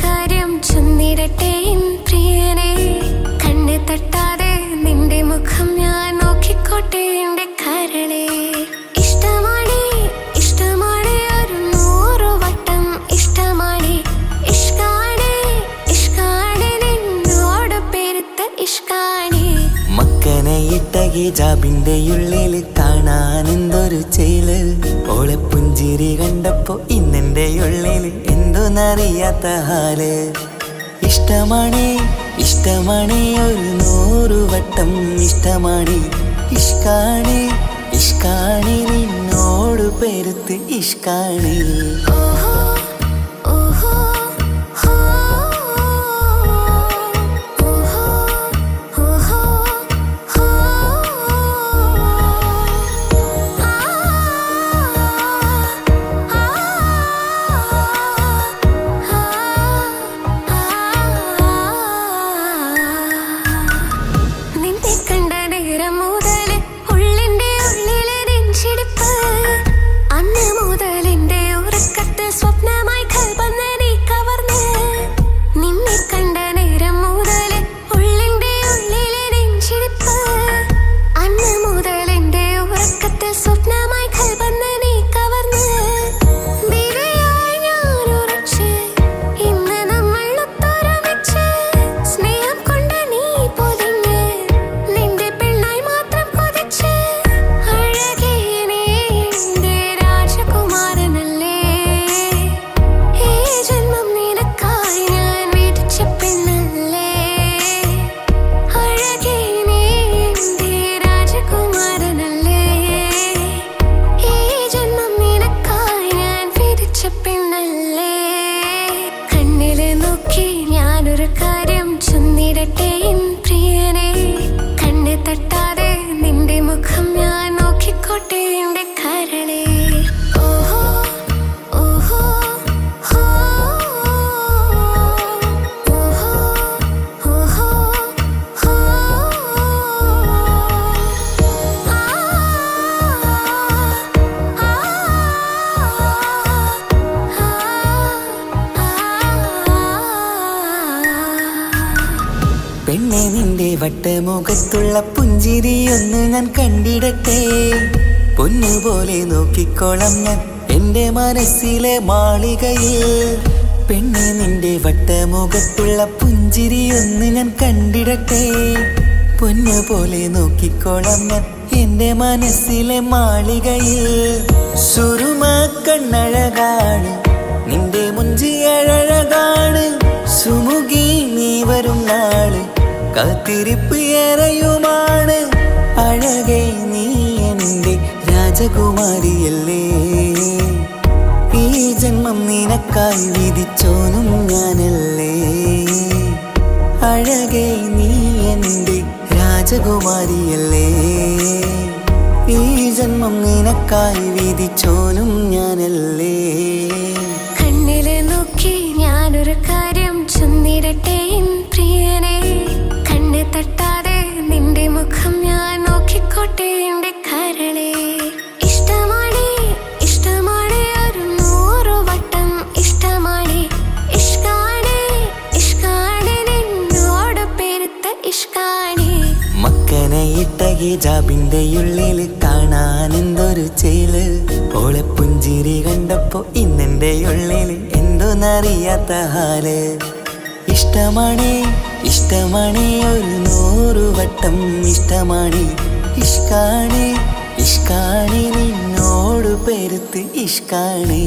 കാര്യം ചൊന്നിടട്ടെ എൻ പ്രിയനെ. കണ്ണ് തട്ടാതെ നിന്റെ മുഖം ഞാൻ നോക്കിക്കോട്ടെ എന്റെ കരളെ. ഇഷ്ടമാണ് ഇഷ്ടമാണ് ഒരു 100 വട്ടം ഇഷ്ടമാണ്. ഇഷ്കാണ് ഇഷ്കാണ് നിന്നോട് പെരുത്ത ഇഷ്കാണ്. മക്കനയിട്ട ഹിജാബിന്റെ ഉള്ളിൽ കാണാൻ എന്തൊരു ചേല്. ഓളെ പുഞ്ചിരി കണ്ടപ്പോ ഇന്നെന്റെ ഉള്ളിൽ എന്തോന്നറിയാത്ത ഹാല്. ഇഷ്ടമാണ് ഇഷ്ടമാണ് ഒരു 100 വട്ടം ഇഷ്ടമാണ്. ഇഷ്കാണ് ഇഷ്കാണ് നിന്നോട് പെരുത്ത് ഇഷ്കാണ്. ഓഹോ ഓഹോ ഹോ ഓഹോ ഓഹോ ഹോ നിന്നെ കണ്ട നേരം മുതൽ ഉള്ളിന്റെ ഉള്ളിലെ നെഞ്ചിടിപ്പ്. അന്ന് മുതൽ എന്റെ ഉറക്കത്തിൽ സ്വപ്നമായി കൽപ്പന നീ കവർന്ന്. നിന്നെ കണ്ട നേരം മുതൽ ഉള്ളിന്റെ ഉള്ളിലെ നെഞ്ചിടിപ്പ്. അന്ന് മുതൽ എന്റെ ഉറക്കത്തിൽ സ്വപ്നമായി കൽപ്പന നീ കവർന്ന്. വിരയായി ഞാൻ ഉറച്ച് ഇന്ന് നമ്മൾ ഒത്തൊരുമിച്ച്. സ്നേഹം കൊണ്ട് നീ പൊതിഞ്ഞ് നിന്റെ പെണ്ണായി മാത്രം കൊതിച്ച്. അഴകേ നീ എന്റെ രാജകുമാരനല്ലേ. ഈ ജന്മം നിനക്കായി ഞാൻ വിധിച്ച പെണ്ണല്ലേ. അഴകേ നീ എന്റെ രാജകുമാരനല്ലേ. ഈ ജന്മം നിനക്കായി ഞാൻ വിധിച്ച പെണ്ണല്ലേ. കണ്ണില് നോക്കി ഞാനൊരു കാര്യം ചൊന്നിടട്ടെ എൻ പ്രിയനെ. കണ്ണ് തട്ടാതെ നിന്റെ മുഖം ഞാൻ നോക്കിക്കോട്ടെ എന്റെ കരളെ. ഓഹോ ഓഹോ ഹോ ഓഹോ ഓഹോ ഹോ പെണ്ണെ നിന്റെ വട്ടമുഖത്തുള്ള പുഞ്ചിരിയൊന്ന് ഞാൻ കണ്ടിടട്ടെ. പൊന്നുപോലെ നോക്കിക്കോളാം ഞാൻ എന്റെ മനസ്സിലെ മാളികയിൽ. പെണ്ണെ നിന്റെ വട്ടമുഖത്തുള്ള പുഞ്ചിരിയൊന്ന് ഞാൻ കണ്ടിടട്ടെ. പൊന്നുപോലെ നോക്കിക്കോളാം ഞാൻ എന്റെ മനസ്സിലെ മാളികയിൽ. സുറുമ കണ്ണഴകാണ് നിന്റെ മുഞ്ചിയഴകാണ്. സുമുഖി നീ വരും നാള് കാത്തിരിപ്പ് ഏറെയുമാണ്. അഴകേ നീ എന്റെ രാജകുമാരിയല്ലേ. ഈ ജന്മം നിനക്കായി വിധിച്ചോനും ഞാനല്ലേ. അഴകേ നീ എന്റെ രാജകുമാരിയല്ലേ. ഈ ജന്മം നിനക്കായി വിധിച്ചോനും ഞാനല്ലേ. കണ്ണില് നോക്കി ഞാനൊരു കാര്യം ചൊന്നിടട്ടെ എൻ പ്രിയനെ. കണ്ണ് തട്ടാതെ നിന്റെ മുഖം ഞാൻ നോക്കിക്കോട്ടെ എന്റെ കരളെ. ഇഷ്ടമാണ് ഇഷ്ടമാണ് ഒരു 100 വട്ടം ഇഷ്ടമാണ്. ഇഷ്കാണ് ഇഷ്കാണ് നിന്നോട് പെരുത്ത ഇഷ്കാണ്. മക്കനയിട്ട ഹിജാബിന്റെ ഉള്ളിൽ കാണാൻ എന്തൊരു ചേല്. ഓളെ പുഞ്ചിരി കണ്ടപ്പോ ഇന്നെന്റെ ഉള്ളിൽ എന്തോന്നറിയാത്ത ഹാല്. ഇഷ്ടമാണ് ഇഷ്ടമാണ് ഒരു 100 വട്ടം ഇഷ്ടമാണ്. ഇഷ്കാണ് ഇഷ്കാണ് നിന്നോട് പെരുത്ത് ഇഷ്കാണ്.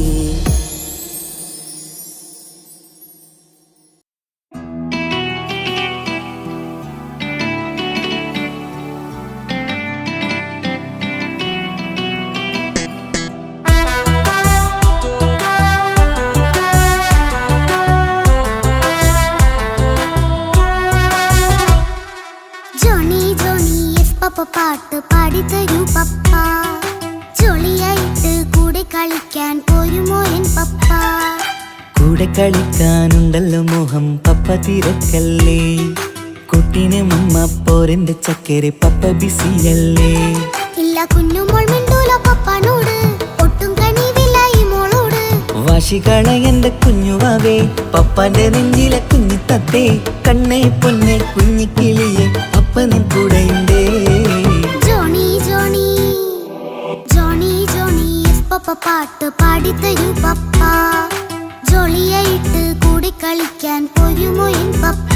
പാട്ട് പാടിത്തരൂ പപ്പ. ജോളിയായിട്ട് കൂടെ കളിക്കാൻ പോരുമോ എൻ പപ്പ. കൂടെ കളിക്കാനുണ്ടല്ലോ മോഹം പപ്പ തിരക്കല്ലേ. കുട്ടീനെ മമ്മ പോരെന്റെ ചക്കരെ പപ്പ ബിസിയല്ലേ. ഇല്ല കുഞ്ഞുമോൾ മിണ്ടൂല പപ്പനോട്, ഒട്ടും കണിവില്ല ഈ മോളോട്. വാശികള എന്റെ കുഞ്ഞുവാവേ പപ്പാന്റെ നെഞ്ചിലെ കുഞ്ഞിത്തത്തേ കണ്ണേ പൊന്നെ കുഞ്ഞിക്കിളിയെ പപ്പ നിൻ കൂടെയുണ്ടേ ജോണി ജോണി ജോണി ജോണി പപ്പ പാട്ട് പാടിത്തരൂ പപ്പ ജോളിയായിട്ട് കൂടി കളിക്കാൻ പോരുമോ എൻ പപ്പ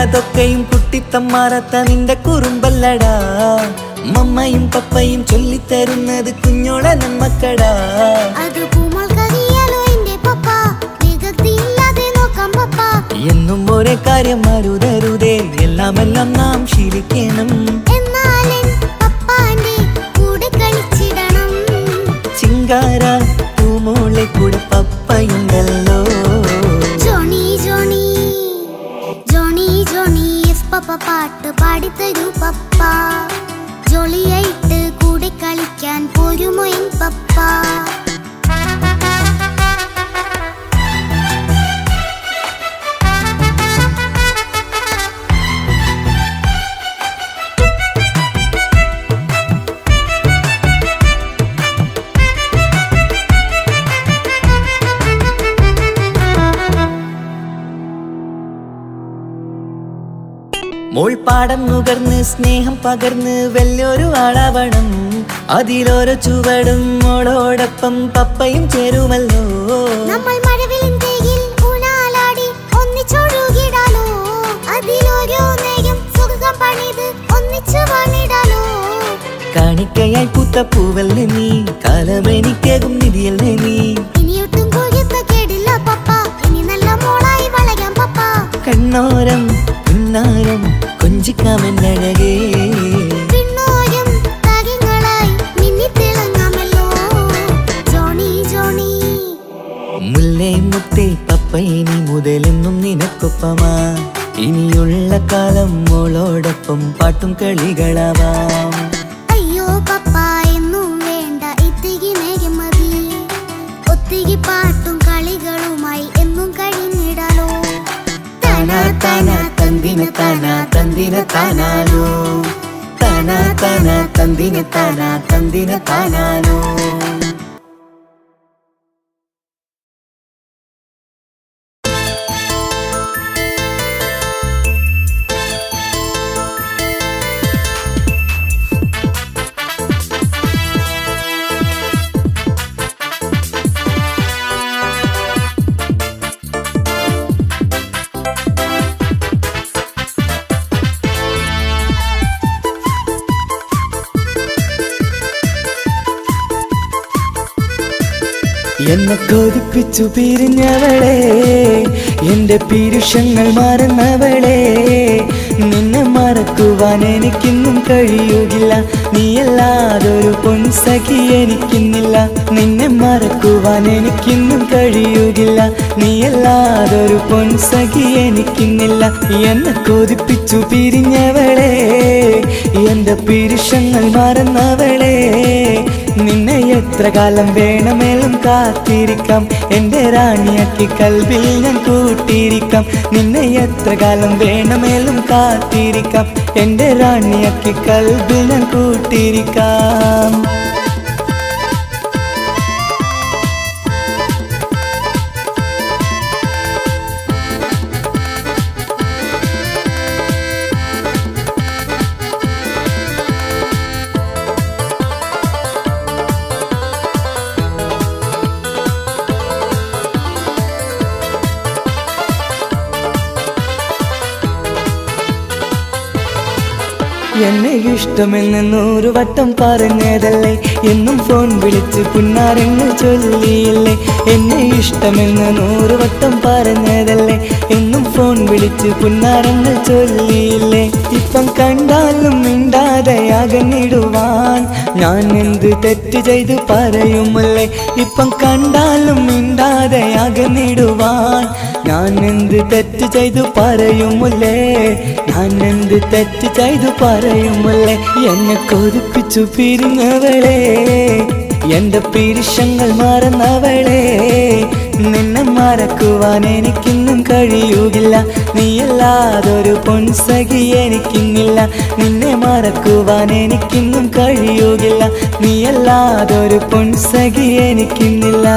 അതൊക്കെയും കുട്ടിത്തമ്മാറത്ത നിന്റെ കുറുമ്പല്ലടാ മമ്മയും പപ്പയും ചൊല്ലിത്തരുന്നത് കുഞ്ഞോളെ നമ്മക്കടാ എന്നും ഒരേ കാര്യം മരുതരുതേ എല്ലാമെല്ലാം നാം ശീലിക്കണം ചിങ്കാര പൂമോളെ കൂടെ പപ്പയുണ്ടല്ലോ പപ്പ പാട്ട് പാടിത്തരൂ പപ്പ ജോളിയായിട്ട് കൂടെ കളിക്കാൻ പോരുമോ എൻ പപ്പ മോൾ പാടം നുകർന്ന് സ്നേഹം പകർന്ന് വലിയൊരു ആളാവണം അതിലോരോ ചുവടും മോളോടൊപ്പം പപ്പയും ചേരുമല്ലോ നമ്മൾ മഴവിലിൻ ഊനാലാടി ഒന്നിച്ചൊഴുകിടാലോ അതിലോരോ നേരം സുഖം പണിത് ഒന്നിച്ചു വാണിടാലോ കാണിക്കയായി പൂത്ത പൂവല്ലേ നീ കാലമെനിക്കേകും നിധിയല്ലേ നീ ഇനിയൊട്ടും കൊഴുത്ത കേടില്ല പപ്പ ഇനി നല്ല മോളായി വളയാം പപ്പ കണ്ണോരം പിന്നാരം കൊഞ്ചിക്കാമെന്നഴകേ പിന്നോരം താരങ്ങളായി മിന്നിത്തിളങ്ങാമല്ലോ ജോണി ജോണി മുല്ലേ മുത്തേ പപ്പ ഇനി മുതലെന്നും നിനക്കൊപ്പമാ ഇനിയുള്ള കാലം മോളോടൊപ്പം പാട്ടും കളികളാവാം അയ്യോ പപ്പ എന്നും വേണ്ട ഇത്തിരി നേരം മതി ഒത്തിരി പാട്ടും കളികളുമായി എന്നും കഴിഞ്ഞിടാലോ താനാ താനാ തന്തിന താനാ തന്തിന താനാലോ താനാ താനാ തന്തിന താനാ തന്തിന താനാലോ എന്നെ കൊതിപ്പിച്ചു പിരിഞ്ഞവളെ എന്റെ പീരുഷങ്ങൾ മറന്നവളെ നിന്നെ മറക്കുവാൻ എനിക്കിന്നും കഴിയുകില്ല നീയല്ലാതൊരു പൊൻസഖി എനിക്കിന്നില്ല നിന്നെ മറക്കുവാൻ എനിക്കിന്നും കഴിയുകില്ല നീയല്ലാതൊരു പൊൻസഖി എനിക്കിന്നില്ല എന്നെ കൊതിപ്പിച്ചു പിരിഞ്ഞവളെ എന്റെ പീരുഷങ്ങൾ മറന്നവളെ നിന്നെ എത്ര കാലം വേണമെങ്കിലും കാത്തിരിക്കാം എന്റെ റാണിയാക്കി കൽവിൽ ഞാൻ കൂട്ടിയിരിക്കാം നിന്നെ എത്ര കാലം വേണമെങ്കിലും കാത്തിരിക്കാം എന്റെ റാണിയാക്കി കൽവിൽ ഞാൻ കൂട്ടിയിരിക്കാം എന്നെ ഇഷ്ടമെന്ന് 100 വട്ടം പറഞ്ഞതല്ലേ എന്നും ഫോൺ വിളിച്ച് പുന്നാരെന്ന് ചൊല്ലിയില്ലേ എന്നെ ഇഷ്ടമെന്ന് 100 വട്ടം പറഞ്ഞതല്ലേ എന്നും ഫോൺ വിളിച്ച് പുന്നാരെന്ന് ചൊല്ലിയില്ലേ ഇപ്പം കണ്ടാലും മിണ്ടാതെ അകന്നിടുവാൻ ഞാൻ എന്ത് തെറ്റ് ചെയ്ത് പറയുമല്ലേ. ഇപ്പം കണ്ടാലും മിണ്ടാതെ അകന്നിടുവാൻ ഞാൻ എന്ത് തെറ്റ് ചെയ്തു പറയുമല്ലേ. ഞാൻ എന്ത് തെറ്റ് ചെയ്തു പറയുമല്ലേ. എന്നെ കൊതിപ്പിച്ചു പിരിഞ്ഞവളെ, എന്റെ പിരിശങ്ങൾ മറന്നവളെ. നിന്നെ മറക്കുവാൻ എനിക്കിന്നും കഴിയുകില്ല, നീയല്ലാതൊരു പൊൻസഖി എനിക്കിന്നില്ല. നിന്നെ മറക്കുവാൻ എനിക്കിന്നും കഴിയുകില്ല, നീയല്ലാതൊരു പൊൻസഖി എനിക്കിന്നില്ല.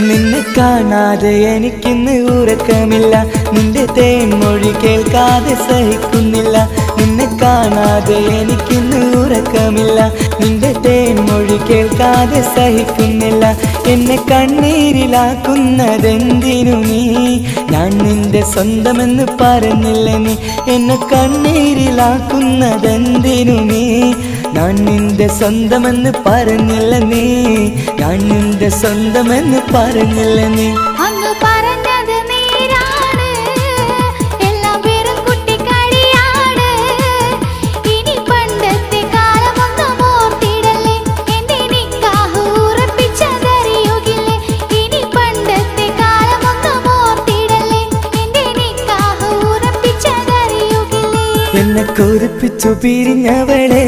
നിന്നെ കാണാതെ എനിക്കിന്ന് ഉറക്കമില്ല, നിന്റെ തേൻമൊഴി കേൾക്കാതെ സഹിക്കുന്നില്ല. നിന്നെ കാണാതെ എനിക്കിന്ന് ഉറക്കമില്ല, നിന്റെ തേൻമൊഴി കേൾക്കാതെ സഹിക്കുന്നില്ല. എന്നെ കണ്ണീരിലാക്കുന്നതെന്തിനു നീ, ഞാൻ നിന്റെ സ്വന്തമെന്ന് പറഞ്ഞില്ല നീ. എന്നെ കണ്ണീരിലാക്കുന്നതെന്തിനു നീ, ഞാൻ നിന്റെ സ്വന്തമെന്ന് പറഞ്ഞില്ല നീ. ഞാൻ നിന്റെ സ്വന്തമെന്ന് പറഞ്ഞില്ല നീ. അങ്ങ് പറഞ്ഞത് നേരാണ്, എല്ലാം വെറും കുട്ടിക്കളിയാണ്. ഇനി പണ്ടത്തെ കാലമൊന്നും ഓർത്തിടല്ലേ, എന്റെ നിക്കാഹ് ഉറപ്പിച്ചതറിയുകില്ലേ. ഇനി പണ്ടത്തെ കാലമൊന്നും ഓർത്തിടല്ലേ, എന്റെ നിക്കാഹ് ഉറപ്പിച്ചതറിയുകില്ലേ. എന്നെ കൊതിപ്പിച്ചു പിരിഞ്ഞവളെ,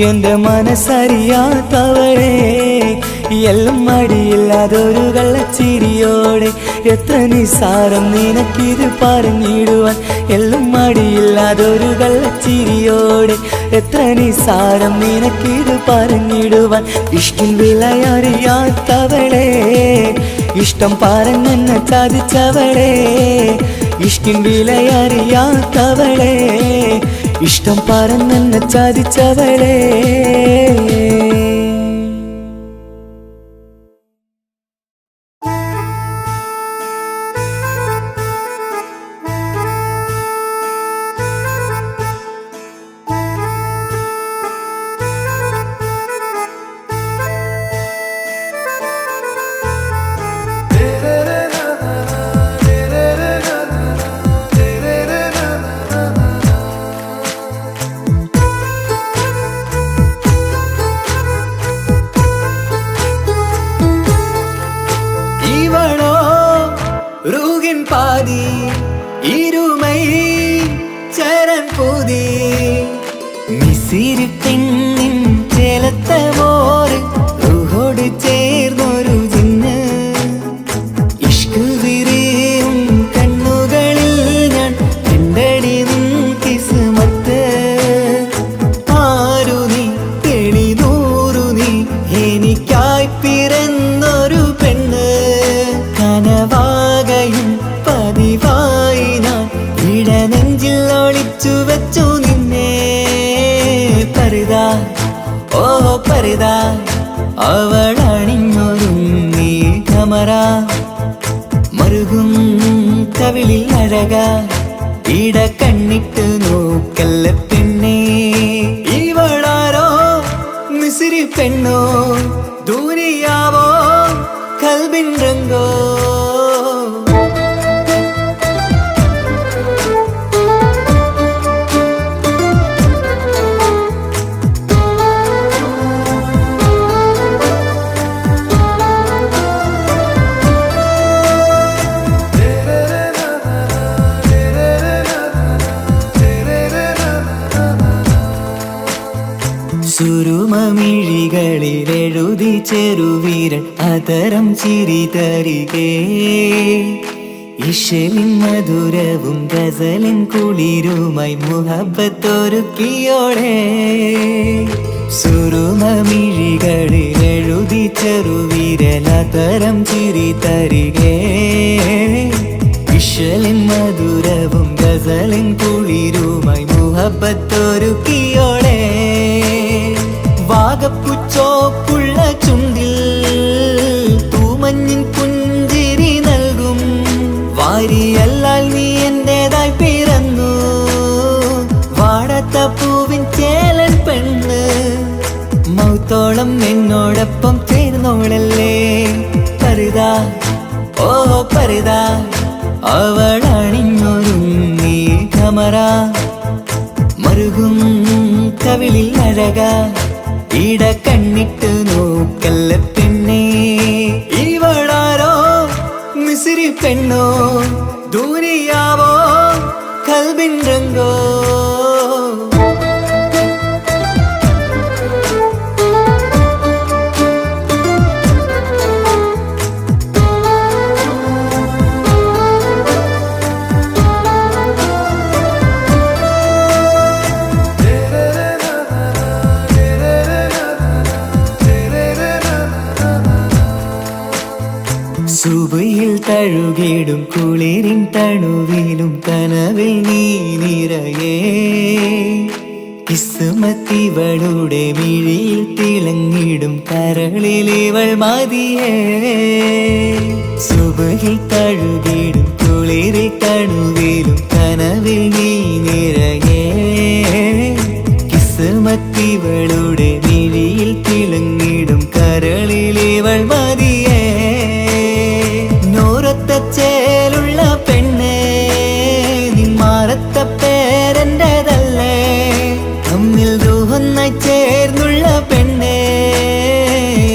എന്റെ മനസ്സറിയാത്തവളെ. എല്ലാം മടിയില്ലാതൊരു കള്ളച്ചിരിയോടെ, എത്ര നിസാരം നിനക്കിത് പറഞ്ഞിടുവാൻ. എല്ലാം മടിയില്ലാതൊരു കള്ളച്ചിരിയോടെ, എത്ര നിസാരം നിനക്കിത് പറഞ്ഞിടുവാൻ. ഇഷ്ടം വിലയറിയാത്തവളെ, ഇഷ്ടം പറഞ്ഞെന്നെ ചതിച്ചവളെ. ഇഷ്ടം വിലയറിയാത്തവളെ, ഇഷ്ടം പറഞ്ഞെന്നെ ചതിച്ചവളെ. ரூகின் பாதி இருமை சரண் பூதி மிசிறு பெண்ணின் ചേലത്ത മോര് റൂഹോട് ചേർന്നൊരു ജിന്ന്. ഇഷ്ക് വിരിയും കണ്ണുകളിൽ ഞാൻ കണ്ടടി നിൻ കിസ്മത്ത്. ആരു നീ തെളിനൂറു നീ എനിക്കായി പിറന്നൊരു പെണ്ണ്. കനവാകയും പതിവായി ഞാൻ ഇടനെഞ്ചിൽ ഒളിച്ചു വെച്ചു നിന്നെ. പരിതാ ഓ പരിതാ അവളണിഞ്ഞൊരുങ്ങി കമറ. മറുകും കവിളിൽ അഴക ഇട കണ്ണിട്ട് നോക്കല്ല പെണ്ണേ. ഇവളാരോ മിസിരി പെണ്ണോ, ദൂരിയാവോ കൽബിൻ രംഗോ. സുരുമമിഴികളിലെഴുതി ചെറുവീരൻ അതരം ചിരി തരികേ. ഇശലിൻ മധുരവും ഗസലിൻ കുളിരുമായി മുഹബത്തൊരുക്കിയോടെ. സുരുമമിഴികളിലെഴുതി ചെറുവീരൻ അതരം ചിരി തരികേ. ഇശലിൻ മധുരവും ഗസലിൻ കുളിരുമായി മുഹബത്തൊരുക്കിയോടെ. പരിതാ അവൾ അണിഞ്ഞൊരുങ്ങി കമറ മറുകും കവിളിൽ അഴക ഇട കണ്ണിട്ട് നോക്കല്ല പെണ്ണേ ഇവളാരോ മിസിരി പെണ്ണോ ദൂരിയാവോ കൽബിൻ രംഗോ സുബയിൽ തഴുകിടും കുളിരിൻ തണുവിലും കനവിൽ നീ നിറയേ കിസ്മത്തിവളുടെ മിഴിയിൽ തിളങ്ങിടും കരളിലിവൾ മതിയേ സുബയിൽ തഴുകിടും കുളിരിൽ തണുവിലും കനവിൽ നീ നിറയേ കിസ്മത്തിവളുടെ മിഴിയിൽ തിളങ്ങിടും കരളിലിവൾ മതിയേ ചേലുള്ള പെണ്ണേ നിന്മാറത്ത പേരെൻ്റെതല്ലേ തമ്മിൽ ദൂഹൊന്നായി ചേർന്നുള്ള പെണ്ണേ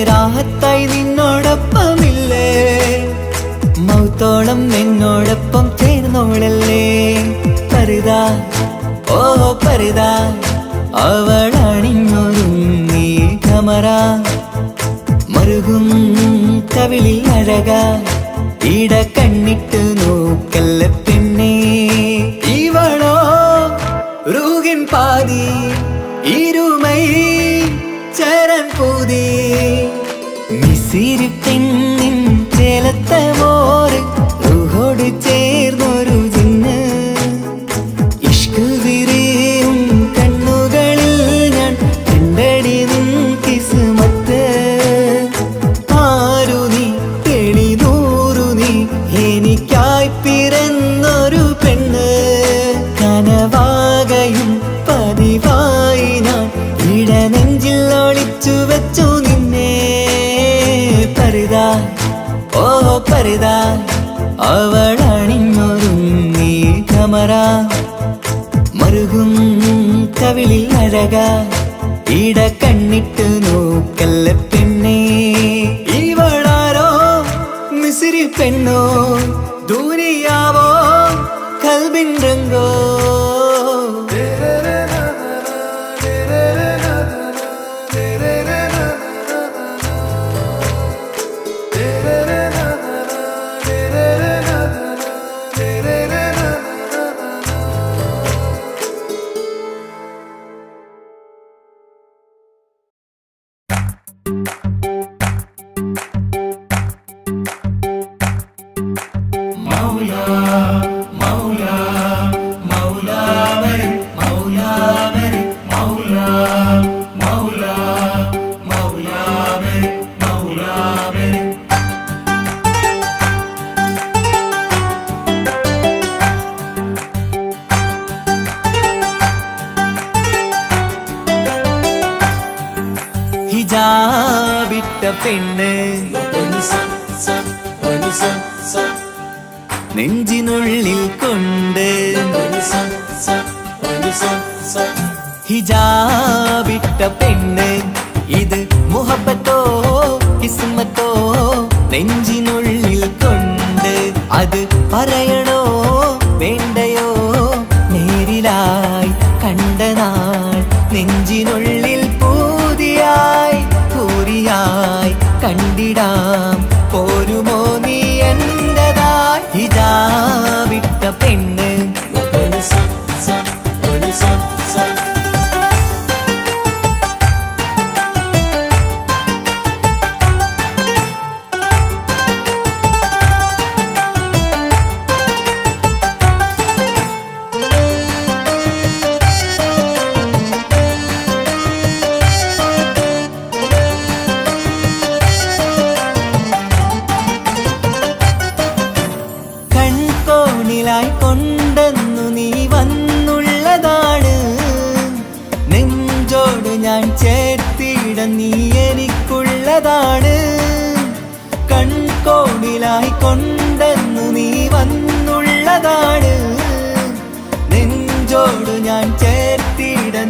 രാഹത്തായി നിന്നോടൊപ്പമില്ലേ മൗത്തോളം എന്നോടൊപ്പം ചേർന്നോളല്ലേ പരിതാ ഓ പരിതാ അവൾ അണിഞ്ഞൊരുങ്ങി കമറ മറുകും കവിളിൽ അഴക ഇട കണ്ണിട്ട് നോക്കല്ല പെണ്ണേ ഇവളോ റൂകിൻ പാതി ഇരുമൈ ചരൻ പൂതി മിസിരി പെണ്ണിൻ ചേലത്ത മോറ് റൂഹോട് ചേർന്നൊരു ജിന്ന് ഇഷ്ക് വിരിയും കണ്ണുകളിൽ ഞാൻ കണ്ടടി നിൻ കിസ്മത്ത് എനിക്കായി പിറന്നൊരു പെണ്ണ് കനവാകയും പതിവായി ഞാൻ ഇടനെഞ്ചിൽ ഒളിച്ചു വെച്ചു നിന്നെ പരിതാ ഓ പരിതാ അവൾ അണിഞ്ഞൊരുങ്ങി കമറ മറുകും കവിളിൽ അഴക ഇട കണ്ണിട്ട് നോക്കല്ല പെണ്ണേ ഇവളാരോ മിസിരി പെണ്ണോ ദൂരിയാവോ കൽബിൻ രംഗോ ഹിജാബിട്ട പെണ്ണ് നെഞ്ചിനുള്ളിൽ കൊണ്ട് ഹിജാബിട്ട പെണ്ണ് ഇത് മുഹബത്തോ കിസ്മത്തോ നെഞ്ചിനുള്ളിൽ കൊണ്ട് അത് പറയണോ വേണ്ടയോ നേരിലായി കണ്ട നാൾ നെഞ്ചിനുള്ളിൽ പൂതിയായി പൂരിയായി കണ്ടിടാം പോരുമോ നീ എന്റേതായി ഹിജാബിട്ട പെണ്ണ്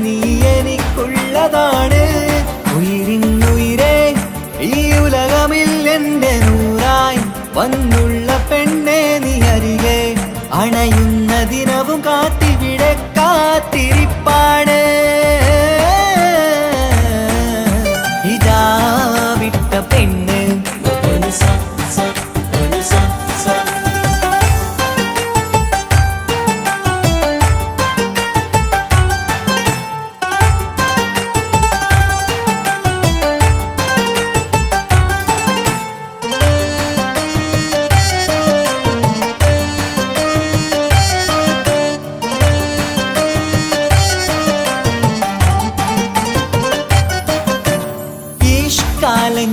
നീ എനിക്കുള്ളതാണ്. ഉയിരിന്നുയിരേ ഈ ഉലകമിൽ എന്റെ നൂറായി വന്നുള്ള പെണ്ണെ നീ അരികെ അണയുന്ന ദിനവും കാത്തിവിടെ കാത്തിരിപ്പാണ്. ഇതാ വിട്ട പെണ്ണ്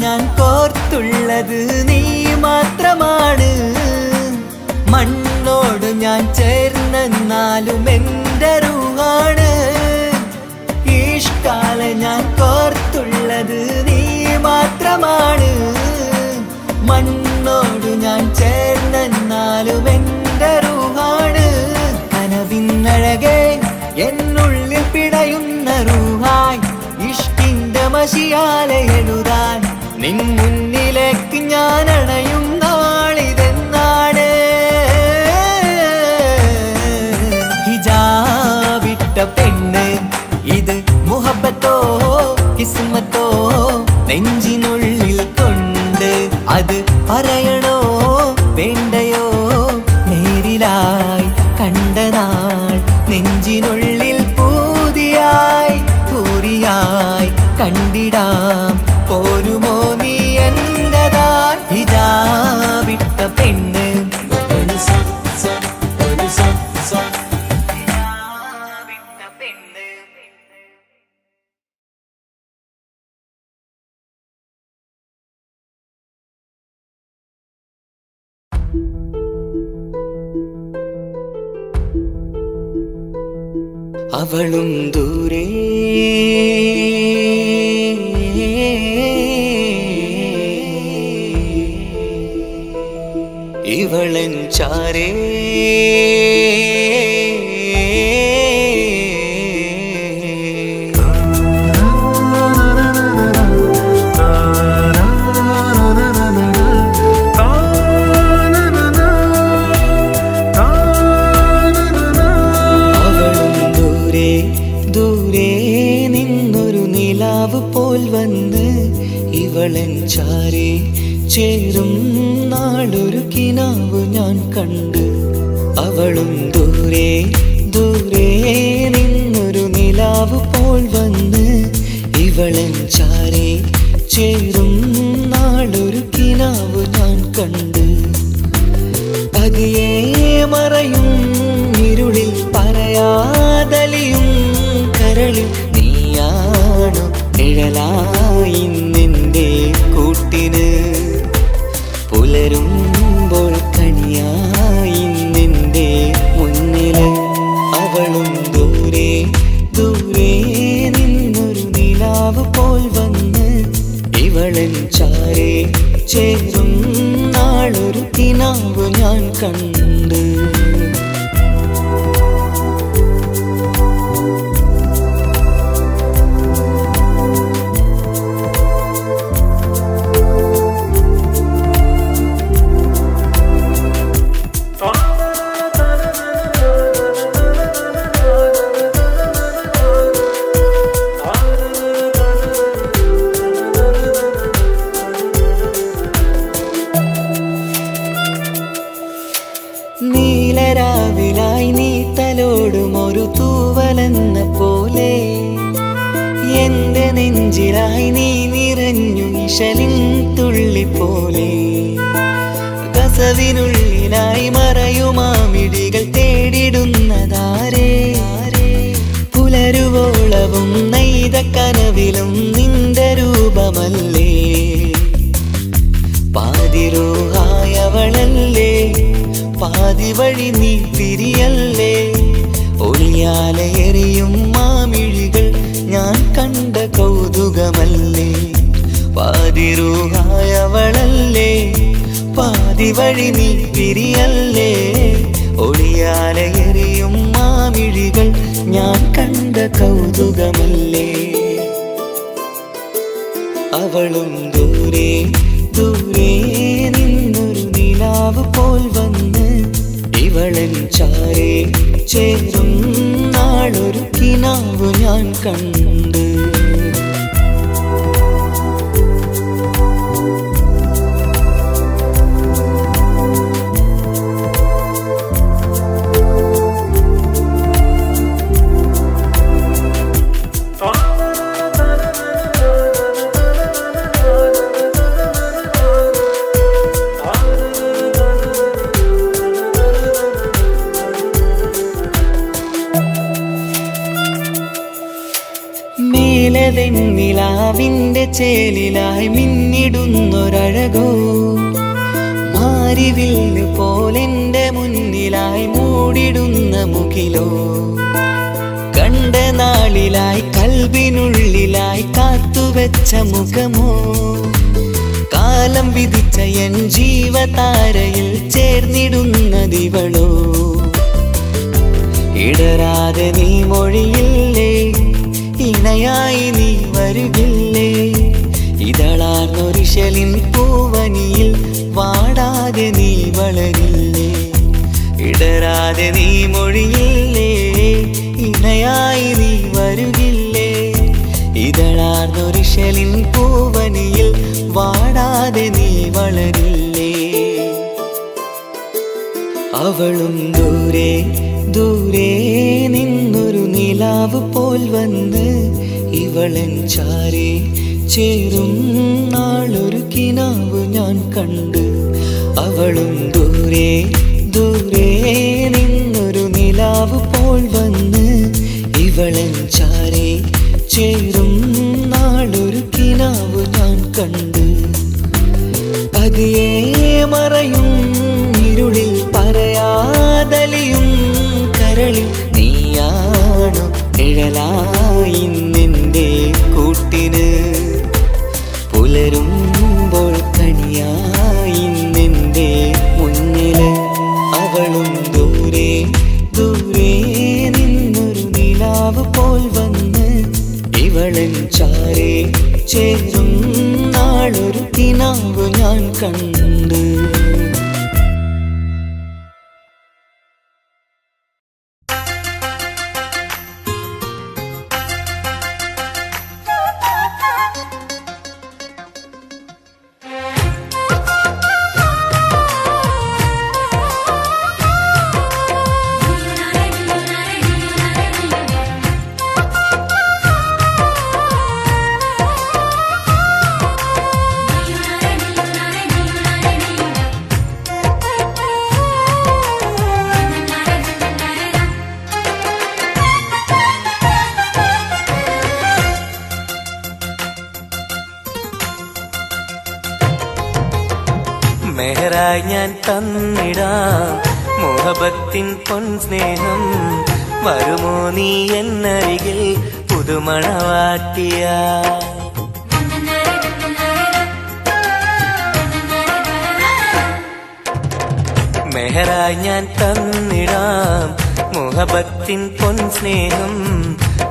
ഞാൻ കോർത്തുള്ളത് നീ മാത്രമാണ്. മണ്ണോട് ഞാൻ ചേർന്നെന്നാലും എൻ്റെ റൂഹാണ്. ഈഷ്കാല ഞാൻ കോർത്തുള്ളത് നീ മാത്രമാണ്. മണ്ണോട് ഞാൻ ചേർന്നെന്നാലും എൻ്റെ റൂഹാണ്. കനവിന്നഴകെ എന്നുള്ളിൽ പിടയുന്ന റൂഹായി ഇഷ്കിന്റെ മഷിയാലെ എഴുതാൻ നിൻ മുന്നിലേക്ക് ഞാൻ അണയും നാളിതെന്നാണ്. ഹിജാബിട്ട പെണ്ണ് ഇത് മുഹബത്തോ കിസ്മത്തോ നെഞ്ചിനുള്ളിൽ കൊണ്ട് അത് പറയണോ വേണ്ടയോ നേരിലായി കണ്ട നാൾ നെഞ്ചിനുള്ളിൽ പൂതിയായി പൂരിയായി കണ്ടിടാം പോരുമോ നീ എന്റതാ. ഇതാ വിട്ട പെണ്ണ് അവളും ദൂരെ ഇവളൻ ചാരേ പോൽ വന്ന് ഇവളൻ ചാരേ ചേരും നാളൊരു കിനാവ് ഞാൻ കണ്ട്. അവളും ദൂരെ ദൂരെ നിന്നൊരു നിലാവ് പോൽ വന്ന് ഇവളൻ ചാരേ ചേരും നാളൊരു കിനാവ് ഞാൻ കണ്ട്. പതിയെ മറയും ഇരുളിൽ പറയാതലിയും കരളിൽ നീയാണു നിഴലായി നിന്റെ കൂട്ടിന്. പുലരുമ്പോൾ കണിയായി നിന്റെ മുന്നില്. അവളും ദൂരെ ദൂരെ നിന്നൊരു നിലാവ് പോൽ വന്ന് ഇവളൻ ചാരേ ചേരും നാളൊരു കിനാവ് ഞാൻ കണ്ട്. നീലരാവിലായി നീ തലോടും ഒരു തൂവലെന്ന പോലെ എന്റെ നെഞ്ചിലായി നീ നിറഞ്ഞു ഇശലിൻ തുള്ളി പോലെ. കസവിനുള്ളിലായി മറയുമാമിടികൾ തേടിടുന്നതാരേ. പുലരുവോളവും നെയ്ത കനവിലും നിന്റെ രൂപമല്ലേ. പാതിരൂഹായവളല്ലേ പാതി വഴി നീ തിരിയല്ലേ. ഒളിയാലെ എറിയും മാമിഴികൾ ഞാൻ കണ്ട കൗതുകമല്ലേ. പാതിരൂഹായവളല്ലേ പാതി വഴി നീ തിരിയല്ലേ. ഒളിയാലെ എറിയും മാമിഴികൾ ഞാൻ കണ്ട കൗതുക ഇവളൻ ചാരേ ചേരും നാളൊരു കിനാവ് ഞാൻ കണ്ട്. മേലതെന്നിലാവിന്റെ ചേലിലായി മിന്നിടുന്നൊരഴകോ, മാരിവില്ല് പോലെന്റെ മുന്നിലായി മൂടിടുന്ന മുകിലോ, കണ്ട നാളിലായി കൽബിനുള്ളിലായി കാത്തുവെച്ച മുഖമോ, കാലം വിധിച്ച എൻ ജീവതാരയിൽ ചേർന്നിടുന്നതിവളോ. ഇടരാതെ നീ മൊഴിയില്ലേ, ഇണയായി നീ വരുകില്ലേ, ഇതളാർന്നൊരിശലിൻ പൂവനിയിൽ വാടാതെ നീ വളരില്ലേ. ഇടരാതെ നീ മൊഴിയില്ലേ, ഇണയായി നീ വരുകില്ലേ, ഇതളാർന്നൊരിശലിൻ പൂവനിയിൽ വാടാതെ നീ വളരില്ലേ. അവളും ദൂരെ ദൂരെ നിന്നൊരു നിലാവ് പോൽ വന്ന് ഇവളൻ ചാരേ ചേരും നാളൊരു കിനാവ് ഞാൻ കണ്ട്. അവളും ദൂരെ ദൂരെ നിന്നൊരു നിലാവ് പോൽ വന്ന് ഇവളൻ ചാരേ ചേരും നാളൊരു കിനാവ് ഞാൻ കണ്ട്. പതിയെ മറയും ഇരുളിൽ പറയാതലിയും കരളിൽ നീയാണു നിഴലായി നിന്റെ കൂട്ടിന്, പുലരുമ്പോൾ കണിയായി നിന്റെ മുന്നില്. അവളും ദൂരെ ദൂരെ നിന്നൊരു നിലാവ് പോൽ വന്ന് ഇവളൻ ചാരേ ചേരും നാളൊരു കിനാവ് ഞാൻ കണ്ട്. മെഹറായി ഞാൻ തന്നിടാം മോഹബത്തിൻ പൊൻസ്നേഹം, വരുമോ നീ എന്നരികിൽ പുതുമണവാട്ടിയ. മെഹറായി ഞാൻ തന്നിടാം മോഹബത്തിൻ പൊൻസ്നേഹം,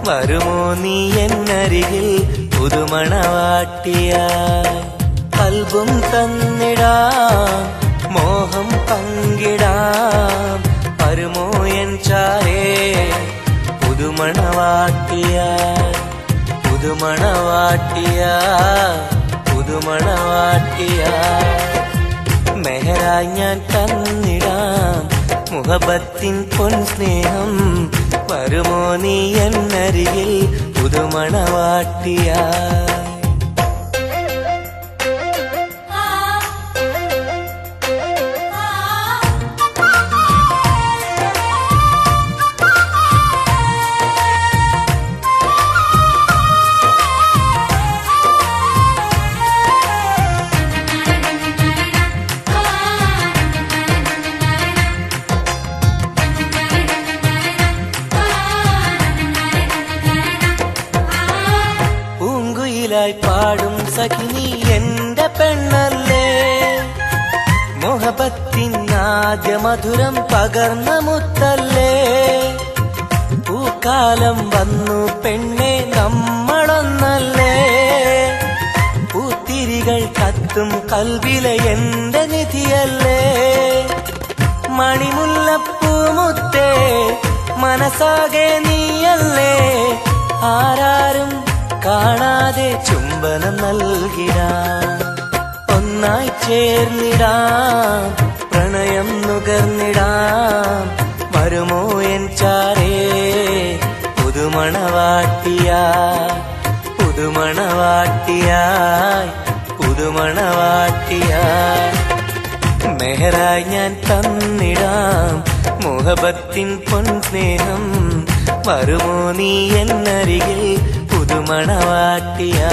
വരുമോ നീ എന്നരികിൽ പുതുമണവാട്ടിയ. കൽബും തന്നിടാം മോഹം പങ്കിടാം, വരുമോ എൻ ചാരേ പുതുമണവാട്ടിയ പുതുമണവാട്ടിയ പുതുമണവാട്ടിയ. മെഹറായി ഞാൻ തന്നിടാം മുഹബത്തിൻ പൊൻസ്നേഹം, വരുമോ നീ എന്നരികിൽ പുതുമണവാട്ടിയ. പാടും സഖിനി എന്റെ പെണ്ണല്ലേ, മോഹബത്തിൻ ആദ്യ മധുരം പകർന്ന മുത്തല്ലേ. പൂക്കാലം വന്നു പെണ്ണെ നമ്മളൊന്നല്ലേ, പൂത്തിരികൾ കത്തും കൽവിലെ എന്റെ നിധിയല്ലേ. മണിമുല്ലപ്പൂ മുത്തേ മനസ്സാകെ നീയല്ലേ ആരാരും കാണാതെ ചുംബനം നൽകിടാം ഒന്നായി ചേർന്നിടാം പ്രണയം നുകർന്നിടാം വരുമോ എൻ ചാരേ പുതുമണവാട്ടിയായി പുതുമണവാട്ടിയായി പുതുമണവാട്ടിയായി മെഹറായി ഞാൻ തന്നിടാം മുഹബത്തിൻ പൊൻസ്നേഹം വരുമോ നീ എന്നരികിൽ പുതുമണവാട്ടിയായി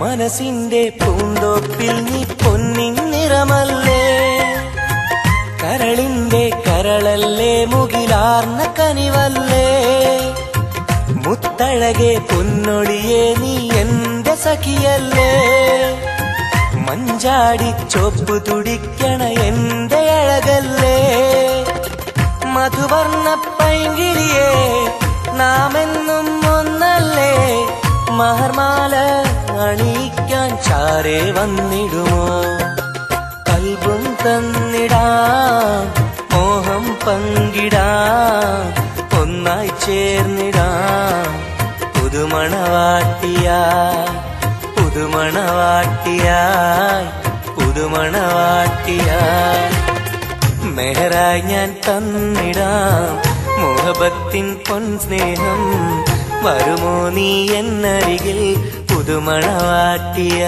മനസ്സിന്റെ പൂന്തോപ്പിൽ നീ പൊന്നിൻ നിറമല്ലേ കരളിന്റെ കരളല്ലേ മുകിലാർന്ന കനിവല്ലേ മുത്തഴകെ പൊന്നൊളിയെ നീ എന്റെ സഖിയല്ലേ മഞ്ചാടി ചോപ്പ് തുടിക്കണ എന്റെ അഴകല്ലേ മധുവർണ്ണ പൈങ്കിളിയെ നാമെന്നും ഒന്നല്ലേ മഹർമാല അണിയിക്കാൻ ചാരേ വന്നിടുമോ കൽബും തന്നിടാം മോഹം പങ്കിടാം ഒന്നായി ചേർന്നിടാം പുതുമണവാട്ടിയായി പുതുമണവാട്ടിയായി പുതുമണവാട്ടിയായി മെഹറായി ഞാൻ തന്നിടാം മുഹബത്തിൻ പൊൻസ്നേഹം വരുമോ നീ എന്നരികിൽ പുതുമണവാട്ടിയായി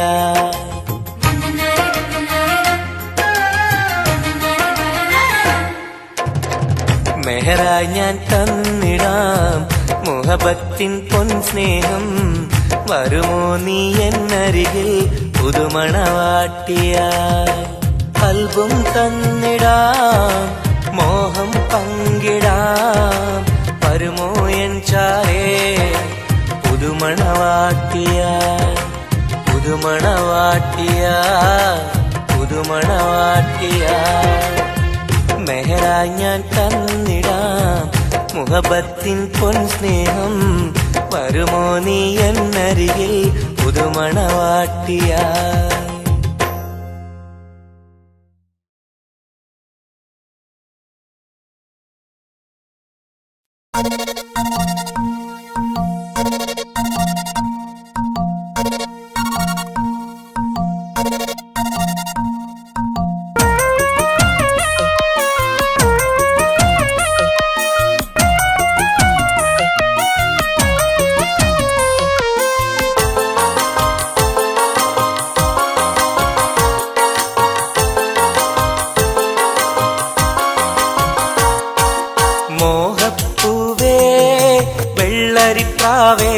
മെഹറായി ഞാൻ തന്നിടാം മുഹബത്തിൻ പൊൻസ്നേഹം വരുമോ നീ എന്നരികിൽ പുതുമണവാട്ടിയായി കൽബും തന്നിടാം മോഹം പങ്കിടാം വരുമോ എൻ ചാരേ പുതുമണവാട്ടിയായി പുതുമണവാട്ടിയായി പുതുമണവാട്ടിയായി മെഹറായി ഞാൻ തന്നിടാം മുഹബത്തിൻ പൊൻസ്നേഹം വരുമോ നീ എന്നരികിൽ പുതുമണവാട്ടിയായി വെള്ളരിപ്രാവേ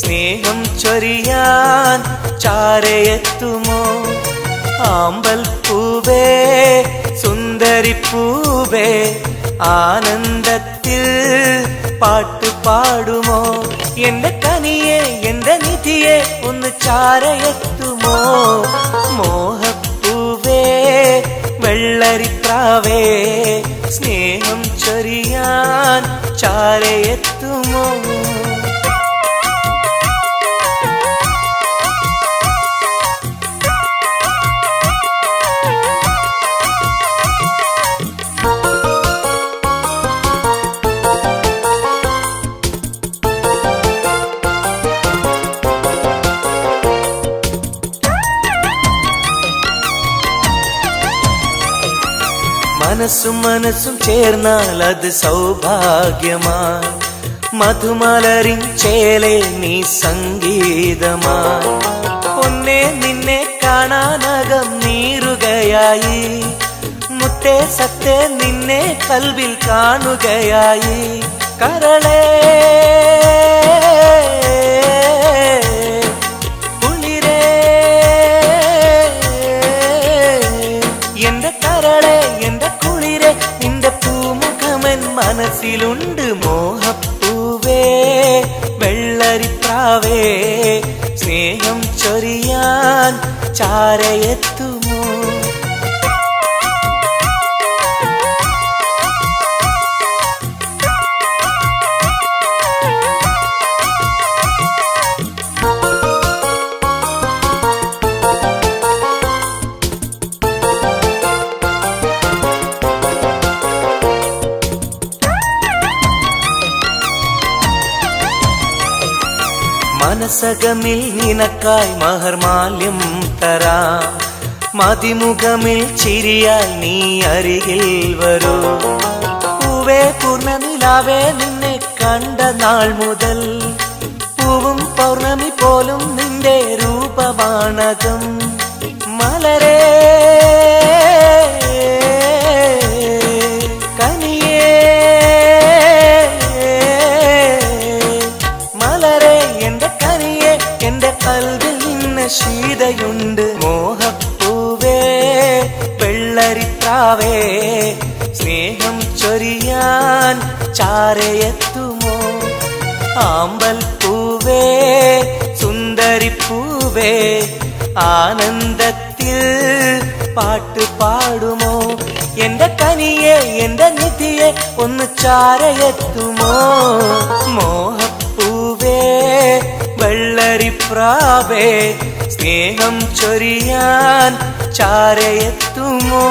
സ്നേഹം ചൊരിയാൻ ചാരയെത്തുമോ ആമ്പൽ പൂവേ സുന്ദരിപ്പൂവേ ആനന്ദത്തിൽ പാട്ടു പാടുമോ എന്റെ കനിയെ എന്റെ നിധിയെ ഒന്ന് ചാരയെത്തുമോ മോഹപ്പൂവേ വെള്ളരിപ്രാവേ സ്നേഹം ചൊരിയാൻ ചാരയെത്തുമോ മനസ്സും മനസ്സും ചേർന്നാൽ അത് സൗഭാഗ്യമായി മധുമലരിൻ ചേലെ നീ സംഗീതമായി പൊന്നെ നിന്നെ കാണാനകം നീറുകയായി മുത്തേ സത്തേ നിന്നെ കൽവിൽ കാണുകയായി കരളേ കുളിരേ എന്റെ കരളേ എന്റെ കുളിരേ മനസ്സിലുണ്ട് മോഹപ്പൂവേ വെള്ളരിപ്രാവേ സ്നേഹം ചൊരിയാൻ ചാരയെത്തുമോ മനസകമിൽ നിനക്കായി മഹർമാല്യം തരാം മതിമുഖമിൽ ചിരിയാൽ നീ അരികിൽ വരൂ പൂവേ പൂർണ്ണനിലാവേ നിന്നെ കണ്ട നാൾ മുതൽ പൂവും പൗർണമി പോലും നിന്റെ രൂപമാണകം മലരേ കനിയേ മലരേ എന്റെ കനിയെ എന്റെ കൽവിൽ നിന്ന് ശീതയുണ്ട് മോഹപ്പൂവേ വെള്ളരിപ്രാവേ സ്നേഹം ചൊരിയാൻ ചാരയെത്തുമോ ആമ്പൽ പൂവേ സുന്ദരിപ്പൂവേ ആനന്ദത്തിൽ പാട്ട് പാടുമോ എന്റെ കനിയെ എന്റെ നിധിയെ ഒന്ന് ചാരയെത്തുമോ മോഹപ്പൂവേ വെള്ളരിപ്രാവേ സ്നേഹം ചൊരിയാൻ ചാരയെത്തുമോ